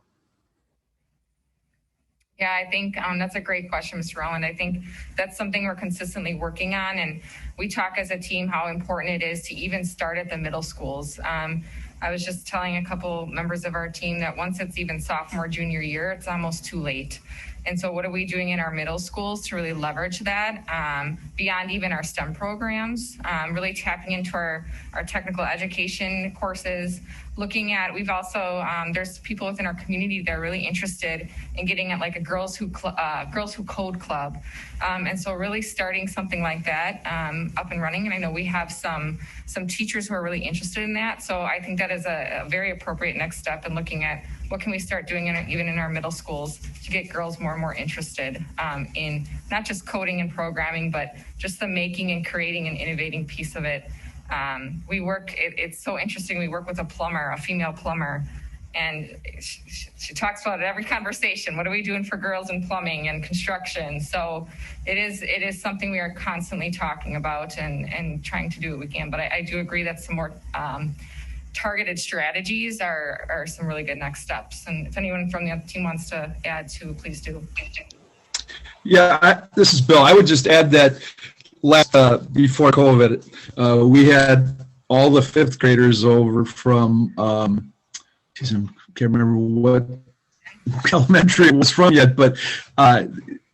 Yeah, I think that's a great question, Mr. Rowland. I think that's something we're consistently working on. And we talk as a team how important it is to even start at the middle schools. I was just telling a couple members of our team that once it's even sophomore, junior year, it's almost too late. And so what are we doing in our middle schools to really leverage that beyond even our STEM programs, really tapping into our technical education courses, looking at, we've also, there's people within our community that are really interested in getting at like a girls who code club. And so really starting something like that up and running. And I know we have some teachers who are really interested in that. So I think that is a very appropriate next step in looking at what can we start doing even in our middle schools to get girls more and more interested in not just coding and programming, but just the making and creating and innovating piece of it. It's so interesting. We work with a female plumber, and she talks about it every conversation. What are we doing for girls in plumbing and construction? So it is something we are constantly talking about and trying to do what we can. But I do agree that some more targeted strategies are some really good next steps. And if anyone from the other team wants to add to, please do. Yeah, this is Bill. I would just add that before COVID, we had all the fifth graders over from, I can't remember what elementary it was from yet, but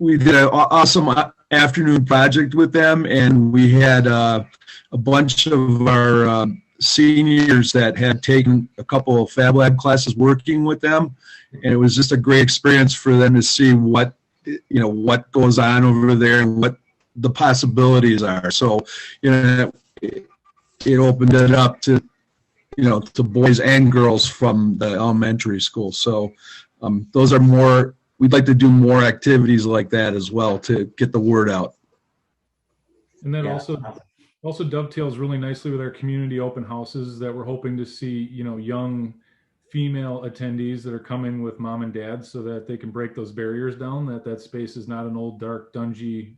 we did an awesome afternoon project with them, and we had a bunch of our seniors that had taken a couple of Fab Lab classes working with them, and it was just a great experience for them to see what goes on over there and what the possibilities are. So, it opened it up to boys and girls from the elementary school. So those are more, we'd like to do more activities like that as well to get the word out. And that also dovetails really nicely with our community open houses that we're hoping to see, young female attendees that are coming with mom and dad so that they can break those barriers down, that space is not an old, dark, dungy,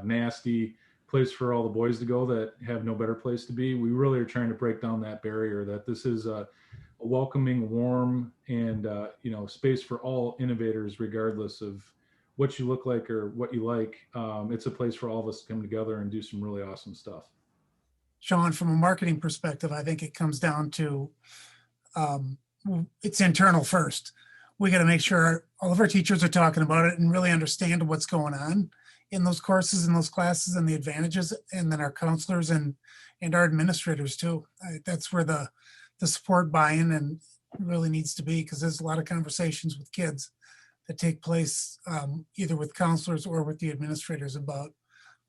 nasty place for all the boys to go that have no better place to be. We really are trying to break down that barrier, that this is a welcoming, warm, and space for all innovators, regardless of what you look like or what you like. It's a place for all of us to come together and do some really awesome stuff. Sean, from a marketing perspective, I think it comes down to it's internal first. We got to make sure all of our teachers are talking about it and really understand what's going on in those courses and those classes and the advantages, and then our counselors and our administrators too. That's where the support buy-in and really needs to be, because there's a lot of conversations with kids that take place either with counselors or with the administrators about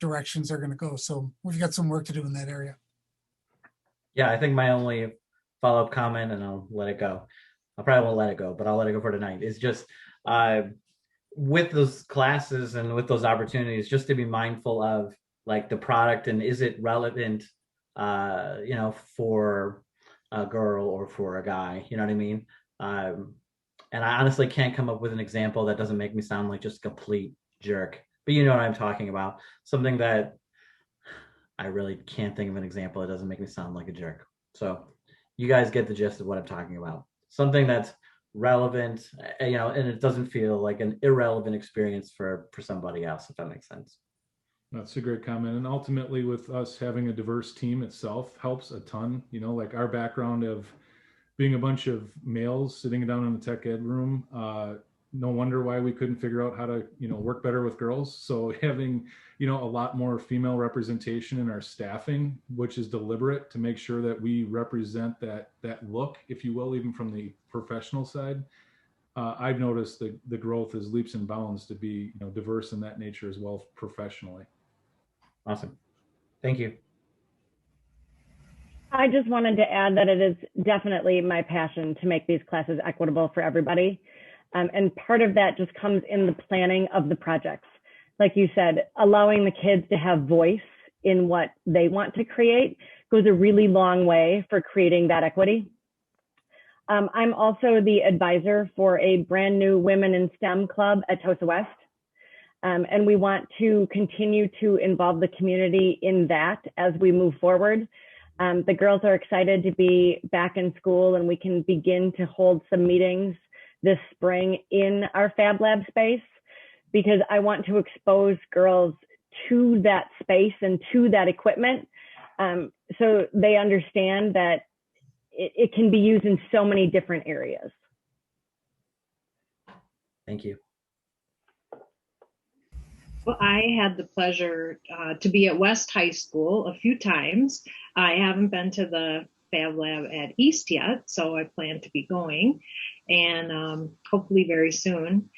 directions they're going to go. So we've got some work to do in that area. Yeah, I think my only follow-up comment, and I'll let it go. I probably won't let it go, but I'll let it go for tonight, is just with those classes and with those opportunities, just to be mindful of like the product and is it relevant, for a girl or for a guy, you know what I mean? And I honestly can't come up with an example that doesn't make me sound like just a complete jerk, but you know what I'm talking about. Something that I really can't think of an example that doesn't make me sound like a jerk. So you guys get the gist of what I'm talking about. Something that's relevant, and it doesn't feel like an irrelevant experience for somebody else, if that makes sense. That's a great comment. And ultimately, with us having a diverse team itself helps a ton. Like our background of being a bunch of males sitting down in the tech ed room, no wonder why we couldn't figure out how to, work better with girls. So having, a lot more female representation in our staffing, which is deliberate to make sure that we represent that look, if you will, even from the professional side. I've noticed the growth is leaps and bounds to be, diverse in that nature as well professionally. Awesome. Thank you. I just wanted to add that it is definitely my passion to make these classes equitable for everybody. And part of that just comes in the planning of the projects. Like you said, allowing the kids to have voice in what they want to create goes a really long way for creating that equity. I'm also the advisor for a brand new Women in STEM club at Tosa West. And we want to continue to involve the community in that as we move forward. The girls are excited to be back in school, and we can begin to hold some meetings this spring in our Fab Lab space, because I want to expose girls to that space and to that equipment, so they understand that it can be used in so many different areas. Thank you. Well, I had the pleasure to be at West High School a few times. I haven't been to the Fab Lab at East yet, so I plan to be going, and hopefully very soon.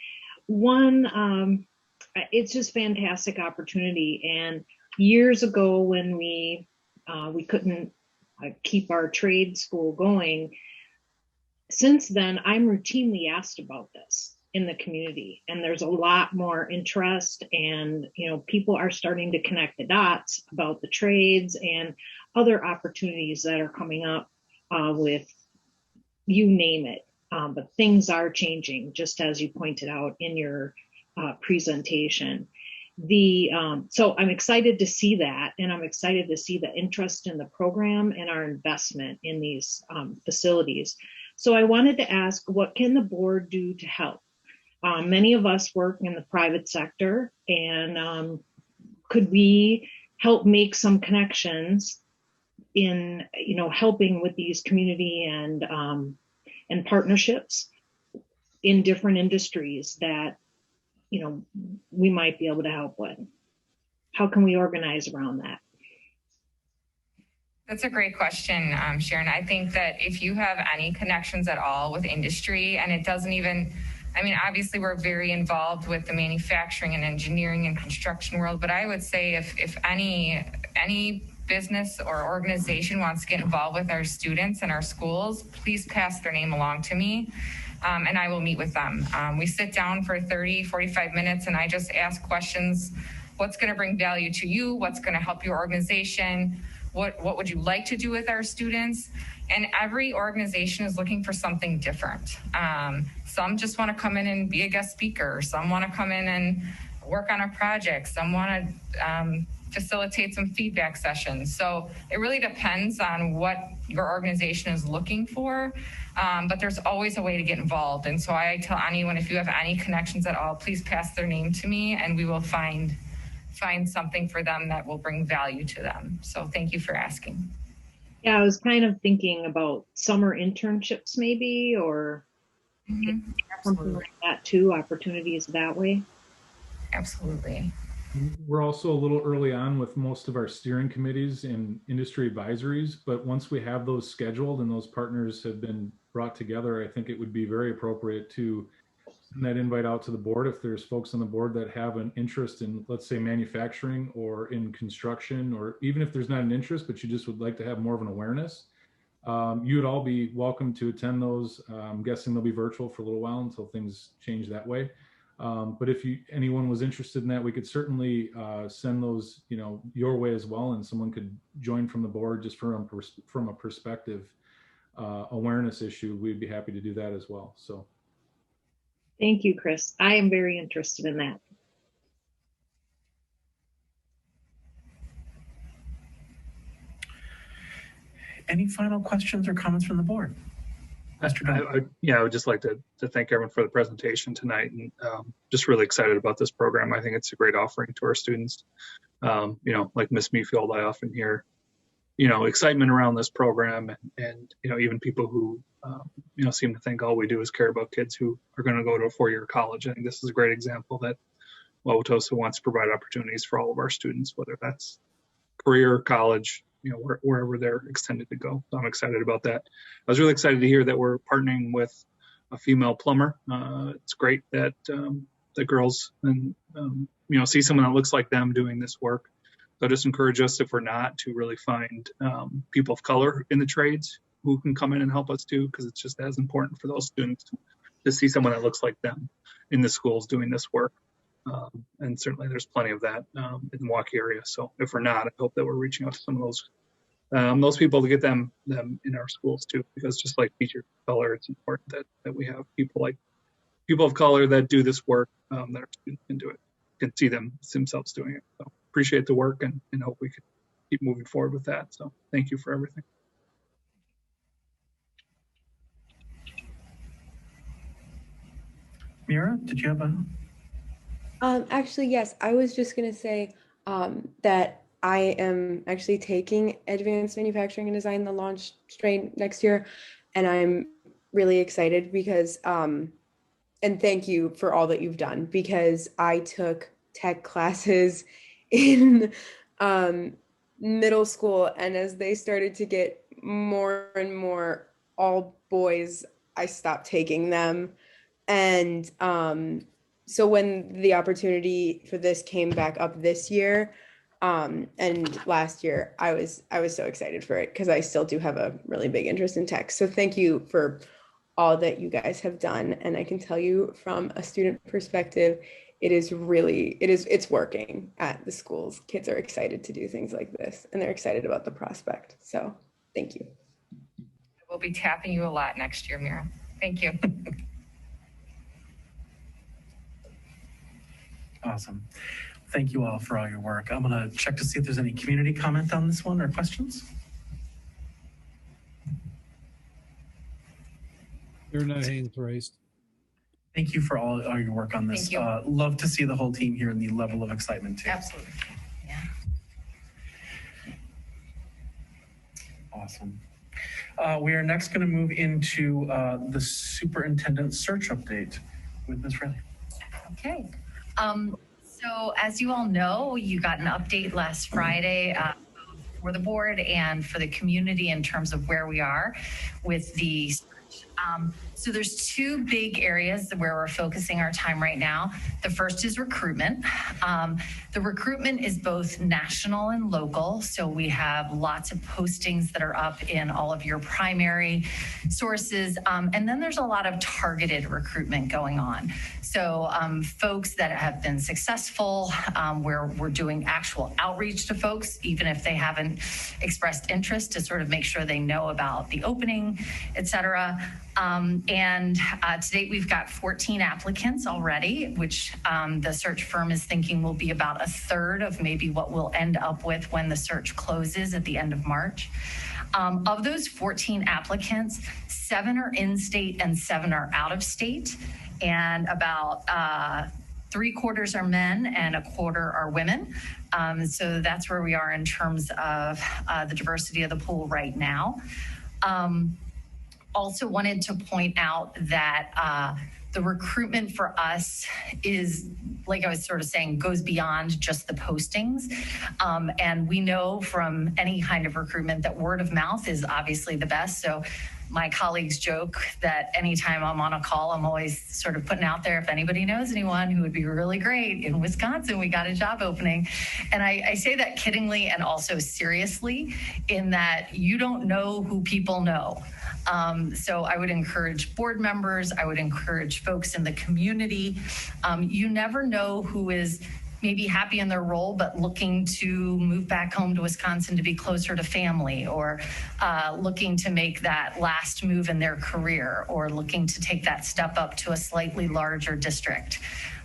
It's just fantastic opportunity. And years ago, when we couldn't keep our trade school going, since then I'm routinely asked about this in the community, and there's a lot more interest, and people are starting to connect the dots about the trades and other opportunities that are coming up with you name it, but things are changing, just as you pointed out in your presentation. So I'm excited to see that, and I'm excited to see the interest in the program and our investment in these facilities. So I wanted to ask, what can the board do to help? Many of us work in the private sector, and could we help make some connections in helping with these community and partnerships in different industries that we might be able to help with? How can we organize around that? That's a great question, Sharon. I think that if you have any connections at all with industry, and it doesn't even, obviously we're very involved with the manufacturing and engineering and construction world, but I would say if any business or organization wants to get involved with our students and our schools, please pass their name along to me. And I will meet with them. We sit down for 30, 45 minutes, and I just ask questions. What's going to bring value to you? What's going to help your organization? What would you like to do with our students? And every organization is looking for something different. Some just want to come in and be a guest speaker. Some want to come in and work on a project. Some want to facilitate some feedback sessions. So it really depends on what your organization is looking for. But there's always a way to get involved. And so I tell anyone, if you have any connections at all, please pass their name to me, and we will find something for them that will bring value to them. So thank you for asking. Yeah, I was kind of thinking about summer internships maybe, or something like that too, opportunities that way. Absolutely. We're also a little early on with most of our steering committees and industry advisories, but once we have those scheduled and those partners have been brought together, I think it would be very appropriate to send that invite out to the board if there's folks on the board that have an interest in, let's say, manufacturing or in construction, or even if there's not an interest, but you just would like to have more of an awareness. You would all be welcome to attend those. I'm guessing they'll be virtual for a little while until things change that way. But if anyone was interested in that, we could certainly send those, your way as well, and someone could join from the board just from a perspective awareness issue. We'd be happy to do that as well. So, thank you, Chris. I am very interested in that. Any final questions or comments from the board? I would just like to thank everyone for the presentation tonight, and just really excited about this program. I think it's a great offering to our students. Like Miss Meefield, I often hear, excitement around this program, and even people who, seem to think all we do is care about kids who are going to go to a four-year college. I think this is a great example that Wauwatosa wants to provide opportunities for all of our students, whether that's career, college, wherever they're extended to go. So I'm excited about that. I was really excited to hear that we're partnering with a female plumber. It's great that the girls and see someone that looks like them doing this work. So just encourage us, if we're not, to really find people of color in the trades who can come in and help us too, because it's just as important for those students to see someone that looks like them in the schools doing this work. And certainly there's plenty of that in the Milwaukee area. So if we're not, I hope that we're reaching out to some of those people to get them in our schools too, because just like teachers of color, it's important that we have people of color that do this work, that our students can do it, can see themselves doing it. So appreciate the work and hope we can keep moving forward with that. So thank you for everything. Mira, did you have a? Actually, yes, I was just going to say that I am actually taking Advanced Manufacturing and Design, the launch strain next year, and I'm really excited because, and thank you for all that you've done, because I took tech classes in middle school, and as they started to get more and more all boys, I stopped taking them. And so when the opportunity for this came back up this year, and last year, I was so excited for it because I still do have a really big interest in tech. So thank you for all that you guys have done. And I can tell you from a student perspective, it's working at the schools. Kids are excited to do things like this, and they're excited about the prospect. So thank you. We'll be tapping you a lot next year, Mira. Thank you. Awesome. Thank you all for all your work. I'm going to check to see if there's any community comment on this one or questions. There are no hands raised. Thank you for all your work on this. Thank you. Love to see the whole team here and the level of excitement too. Absolutely. Yeah. Awesome. We are next going to move into the superintendent search update with Ms. Riley. Okay. So as you all know, you got an update last Friday for the board and for the community in terms of where we are with the search. So there's two big areas where we're focusing our time right now. The first is recruitment. The recruitment is both national and local. So we have lots of postings that are up in all of your primary sources. And then there's a lot of targeted recruitment going on. So folks that have been successful, where we're doing actual outreach to folks, even if they haven't expressed interest, to sort of make sure they know about the opening, et cetera. And to date, we've got 14 applicants already, which the search firm is thinking will be about a third of maybe what we'll end up with when the search closes at the end of March. Of those 14 applicants, 7 are in-state and 7 are out-of-state, and about 3/4 are men and 1/4 are women. So that's where we are in terms of the diversity of the pool right now. Also wanted to point out that the recruitment for us is, like I was sort of saying, goes beyond just the postings. And we know from any kind of recruitment that word of mouth is obviously the best. So my colleagues joke that anytime I'm on a call, I'm always sort of putting out there, if anybody knows anyone who would be really great in Wisconsin, we got a job opening. And I say that kiddingly and also seriously, in that you don't know who people know. So I would encourage board members, I would encourage folks in the community. You never know who is maybe happy in their role, but looking to move back home to Wisconsin to be closer to family, or looking to make that last move in their career, or looking to take that step up to a slightly larger district.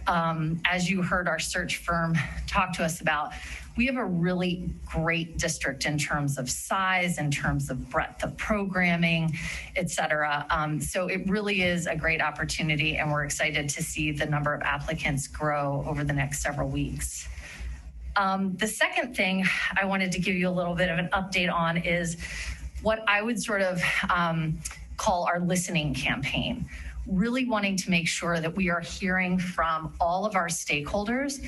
As you heard our search firm talk to us about, we have a really great district in terms of size, in terms of breadth of programming, et cetera. So it really is a great opportunity, and we're excited to see the number of applicants grow over the next several weeks. The second thing I wanted to give you a little bit of an update on is what I would sort of call our listening campaign. Really wanting to make sure that we are hearing from all of our stakeholders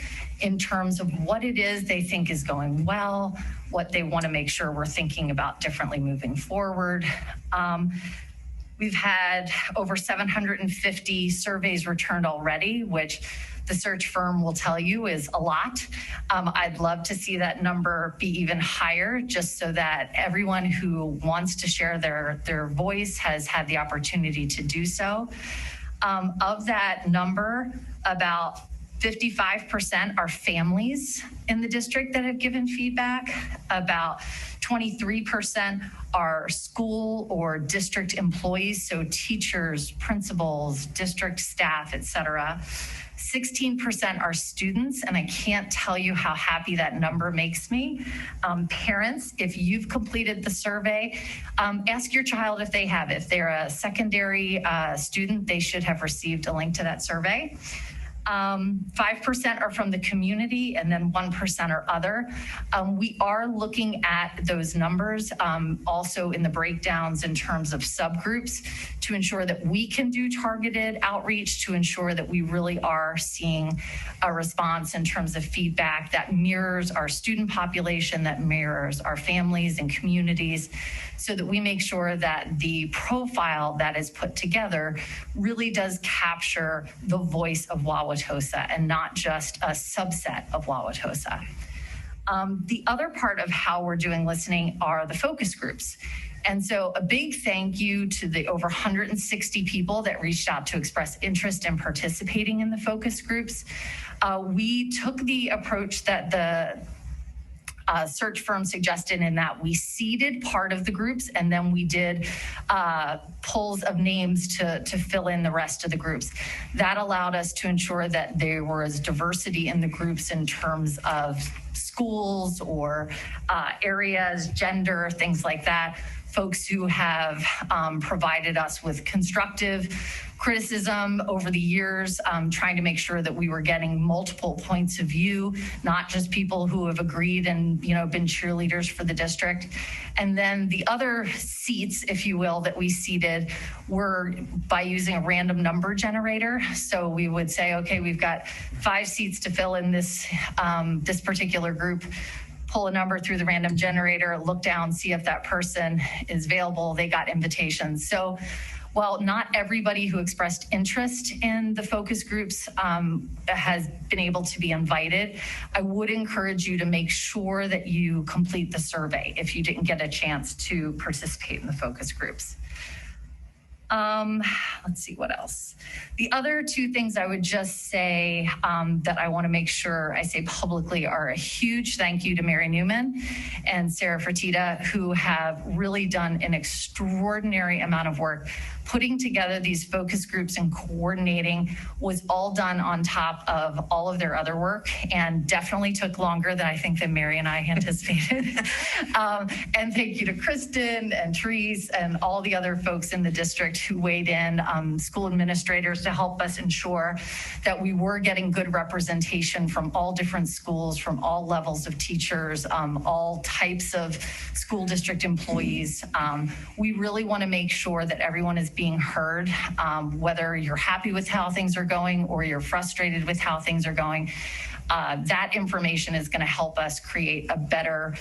in terms of what it is they think is going well, what they want to make sure we're thinking about differently moving forward. We've had over 750 surveys returned already, which the search firm will tell you is a lot. I'd love to see that number be even higher, just so that everyone who wants to share their voice has had the opportunity to do so. Of that number, about 55% are families in the district that have given feedback. About 23% are school or district employees, so teachers, principals, district staff, et cetera. 16% are students, and I can't tell you how happy that number makes me. Parents, if you've completed the survey, ask your child if they have. If they're a secondary student, they should have received a link to that survey. 5% are from the community, and then 1% are other. We are looking at those numbers also in the breakdowns in terms of subgroups to ensure that we can do targeted outreach, to ensure that we really are seeing a response in terms of feedback that mirrors our student population, that mirrors our families and communities, so that we make sure that the profile that is put together really does capture the voice of Wauwatosa and not just a subset of Wauwatosa. The other part of how we're doing listening are the focus groups. And so a big thank you to the over 160 people that reached out to express interest in participating in the focus groups. We took the approach that the search firm suggested in that we seeded part of the groups, and then we did polls of names to fill in the rest of the groups. That allowed us to ensure that there was diversity in the groups in terms of schools or areas, gender, things like that. Folks who have provided us with constructive criticism over the years, trying to make sure that we were getting multiple points of view, not just people who have agreed and been cheerleaders for the district. And then the other seats, if you will, that we seated were by using a random number generator. So we would say, okay, we've got 5 seats to fill in this this particular group. Pull a number through the random generator, look down, see if that person is available. They got invitations. So while not everybody who expressed interest in the focus groups has been able to be invited, I would encourage you to make sure that you complete the survey if you didn't get a chance to participate in the focus groups. Let's see what else. The other 2 things I would just say that I want to make sure I say publicly are a huge thank you to Mary Newman and Sarah Fertitta, who have really done an extraordinary amount of work. Putting together these focus groups and coordinating was all done on top of all of their other work, and definitely took longer than I think that Mary and I anticipated. And thank you to Kristen and Therese and all the other folks in the district who weighed in, school administrators, to help us ensure that we were getting good representation from all different schools, from all levels of teachers, all types of school district employees. We really want to make sure that everyone is being heard, whether you're happy with how things are going or you're frustrated with how things are going. That information is going to help us create a better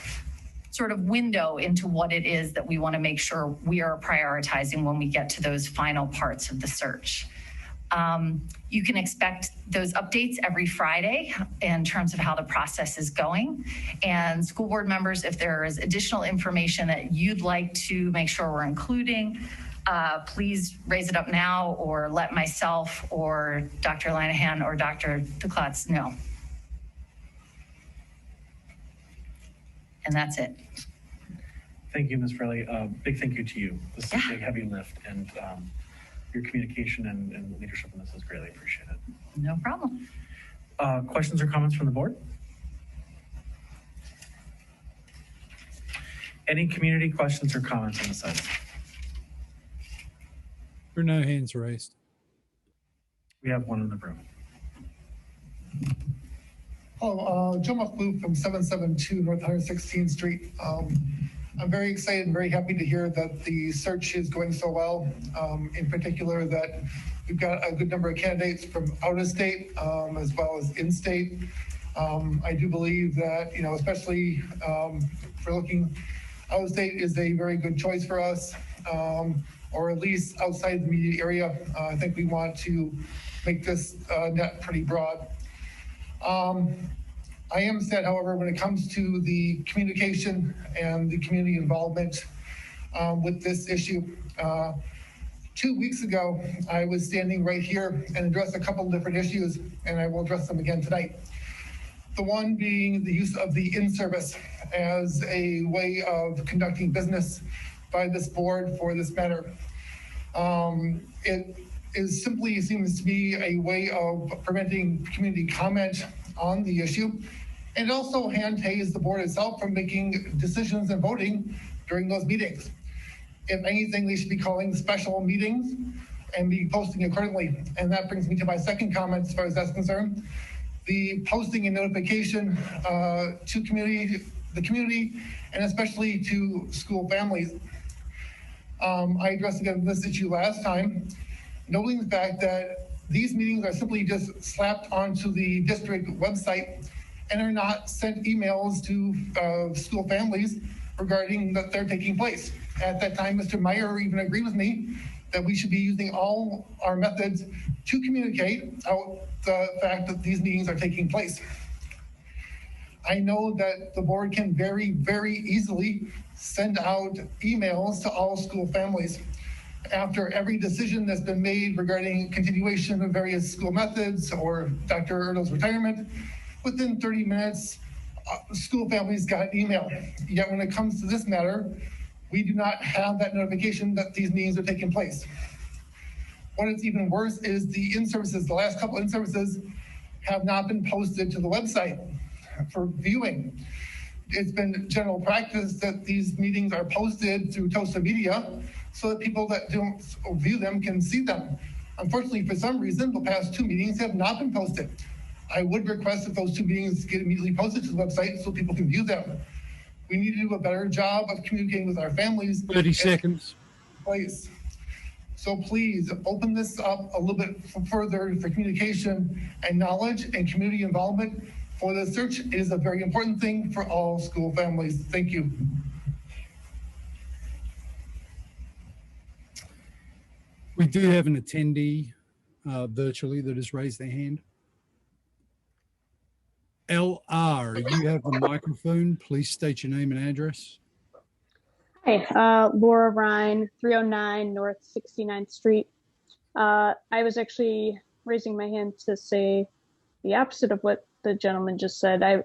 sort of window into what it is that we want to make sure we are prioritizing when we get to those final parts of the search. You can expect those updates every Friday in terms of how the process is going. And school board members, if there is additional information that you'd like to make sure we're including, please raise it up now or let myself or Dr. Linehan or Dr. DeClotz know. And that's it. Thank you, Ms. Fraley. Big thank you to you. This is a big, heavy lift, and your communication and leadership in this is greatly appreciated. No problem. Questions or comments from the board? Any community questions or comments on the side? There are no hands raised. We have one in the room. Joe McLeod from 772 North 116th Street. I'm very excited and very happy to hear that the search is going so well. In particular, that we've got a good number of candidates from out of state as well as in state. I do believe that, especially for looking out of state is a very good choice for us, or at least outside the immediate area. I think we want to make this net pretty broad. I am sad, however, when it comes to the communication and the community involvement with this issue. 2 weeks ago, I was standing right here and addressed a couple of different issues, and I will address them again tonight. The one being the use of the in-service as a way of conducting business by this board for this matter. It is simply seems to be a way of preventing community comment on the issue, and also hand-haze the board itself from making decisions and voting during those meetings. If anything, they should be calling special meetings and be posting accordingly. And that brings me to my second comment as far as that's concerned. The posting and notification to the community, and especially to school families. I addressed again this issue last time, noting the fact that these meetings are simply just slapped onto the district website and are not sent emails to school families regarding that they're taking place. At that time, Mr. Meyer even agreed with me that we should be using all our methods to communicate out the fact that these meetings are taking place. I know that the board can very, very easily send out emails to all school families after every decision that's been made regarding continuation of various school methods or Dr. Erdo's retirement. Within 30 minutes, school families got an email. Yet when it comes to this matter, we do not have that notification that these meetings are taking place. What is even worse is the in-services, the last couple in-services have not been posted to the website for viewing. It's been general practice that these meetings are posted through Tosa Media so that people that don't view them can see them. Unfortunately, for some reason, the past two meetings have not been posted. I would request that those two meetings get immediately posted to the website so people can view them. We need to do a better job of communicating with our families. 30 seconds. Please. So please open this up a little bit further for communication and knowledge and community involvement for the search. It is a very important thing for all school families. Thank you. We do have an attendee virtually that has raised their hand. LR, you have the microphone. Please state your name and address. Hi, Laura Ryan, 309 North 69th Street. I was actually raising my hand to say the opposite of what the gentleman just said. I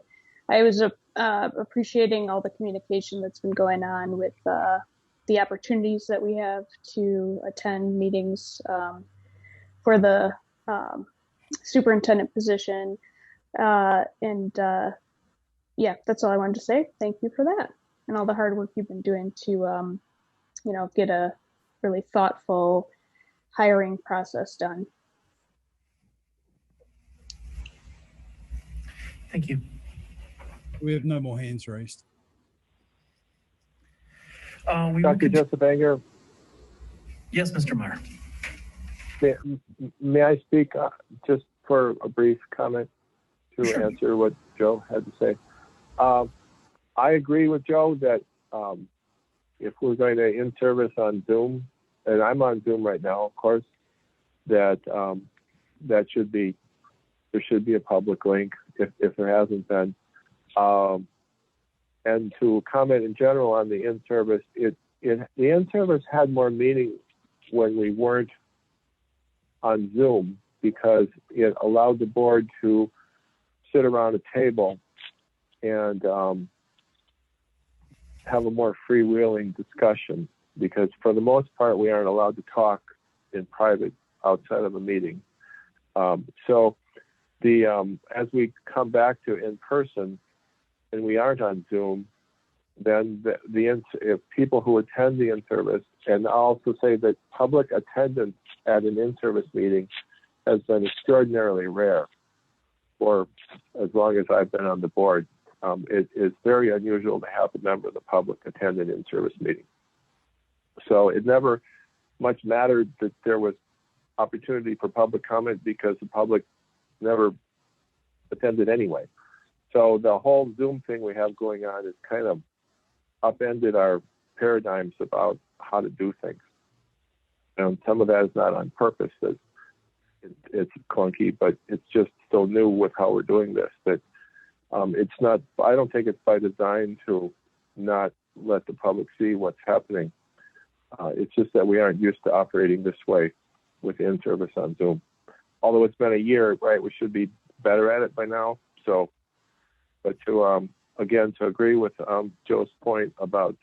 was appreciating all the communication that's been going on with the opportunities that we have to attend meetings for the superintendent position. Yeah, that's all I wanted to say. Thank you for that. And all the hard work you've been doing to, get a really thoughtful hiring process done. Thank you. We have no more hands raised. Dr. Joseph Anger. Yes, Mr. Meyer. May I speak just for a brief comment to answer what Joe had to say? I agree with Joe that if we're going to in-service on Zoom, and I'm on Zoom right now, of course, that there should be a public link if there hasn't been. And to comment in general on the in-service, the in-service had more meaning when we weren't on Zoom because it allowed the board to sit around a table and have a more freewheeling discussion, because for the most part we aren't allowed to talk in private outside of a meeting. So as we come back to in person and we aren't on Zoom, then if people who attend the in-service, and I'll also say that public attendance at an in-service meeting has been extraordinarily rare for as long as I've been on the board. It is very unusual to have a member of the public attend an in-service meeting. So it never much mattered that there was opportunity for public comment because the public never attended anyway. So the whole Zoom thing we have going on is kind of upended our paradigms about how to do things. And some of that is not on purpose. It's clunky, but it's just so new with how we're doing this that it's not, I don't think it's by design to not let the public see what's happening. It's just that we aren't used to operating this way with in-service on Zoom. Although it's been a year, right, we should be better at it by now. So, but to, again, to agree with Joe's point about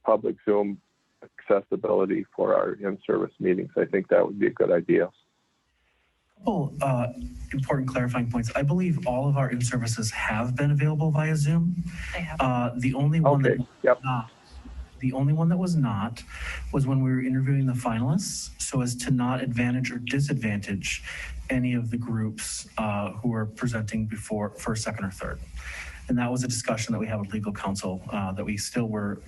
public Zoom accessibility for our in-service meetings, I think that would be a good idea. Couple important clarifying points. I believe all of our in-services have been available via Zoom. They have. The only one that The only one that was not was when we were interviewing the finalists, so as to not advantage or disadvantage any of the groups who were presenting before first, second, or third. And that was a discussion that we had with legal counsel, that we still were,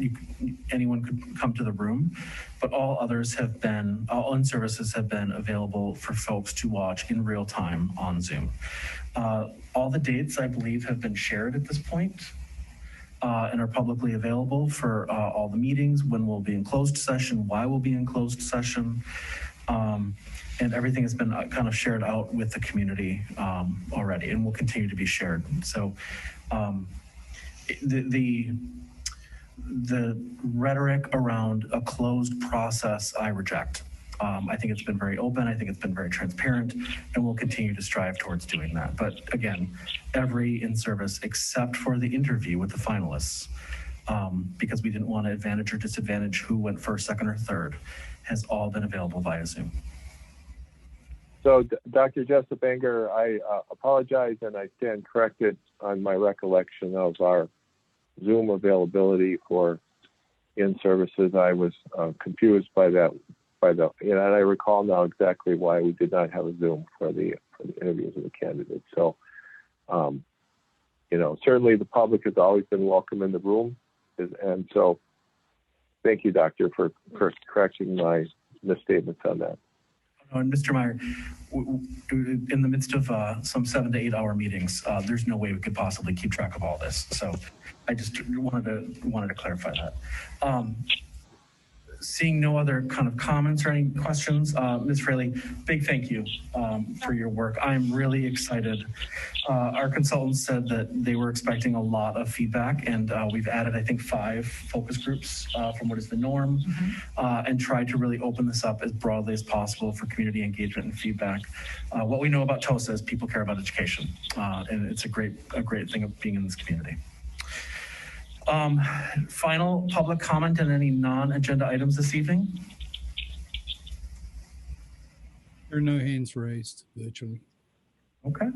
anyone could come to the room, but all in-services have been available for folks to watch in real time on Zoom. All the dates, I believe, have been shared at this point and are publicly available for all the meetings, when we'll be in closed session, why we'll be in closed session. And everything has been kind of shared out with the community already and will continue to be shared. So the rhetoric around a closed process, I reject. I think it's been very open. I think it's been very transparent, and we'll continue to strive towards doing that. But again, every in-service except for the interview with the finalists, because we didn't want to advantage or disadvantage who went first, second, or third, has all been available via Zoom. So, Dr. Jessup Banger, I apologize, and I stand corrected on my recollection of our Zoom availability for in-services. I was confused by that. And I recall now exactly why we did not have a Zoom for the interviews of the candidates. So, certainly the public has always been welcome in the room, and so thank you, Doctor, for correcting my misstatements on that. And Mr. Meyer, in the midst of some 7 to 8 hour meetings, there's no way we could possibly keep track of all this. So I just wanted to clarify that. Seeing no other kind of comments or any questions, Ms. Fraley, big thank you for your work. I'm really excited. Our consultants said that they were expecting a lot of feedback, and we've added, I think, 5 focus groups from what is the norm, and tried to really open this up as broadly as possible for community engagement and feedback. What we know about TOSA is people care about education, and it's a great thing of being in this community. Final public comment on any non-agenda items this evening? There are no hands raised virtually. Okay.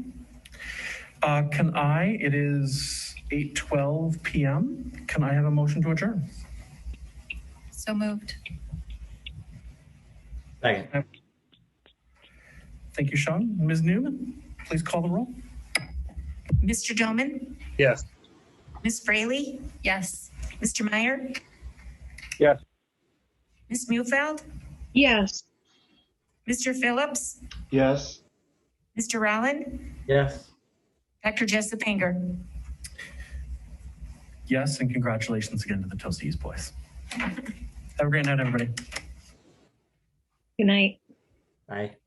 It is 8:12 p.m. Can I have a motion to adjourn? So moved. Second. Thank you, Sean. Ms. Newman, please call the roll. Mr. Doman, Yes. Ms. Fraley, Yes. Mr. Meyer, Yes. Ms. Mufeld, Yes. Mr. Phillips, Yes. Mr. Rowland, Yes. Dr. Jessup Banger. Yes, and congratulations again to the TOSA East boys. Have a great night, everybody. Good night. Bye.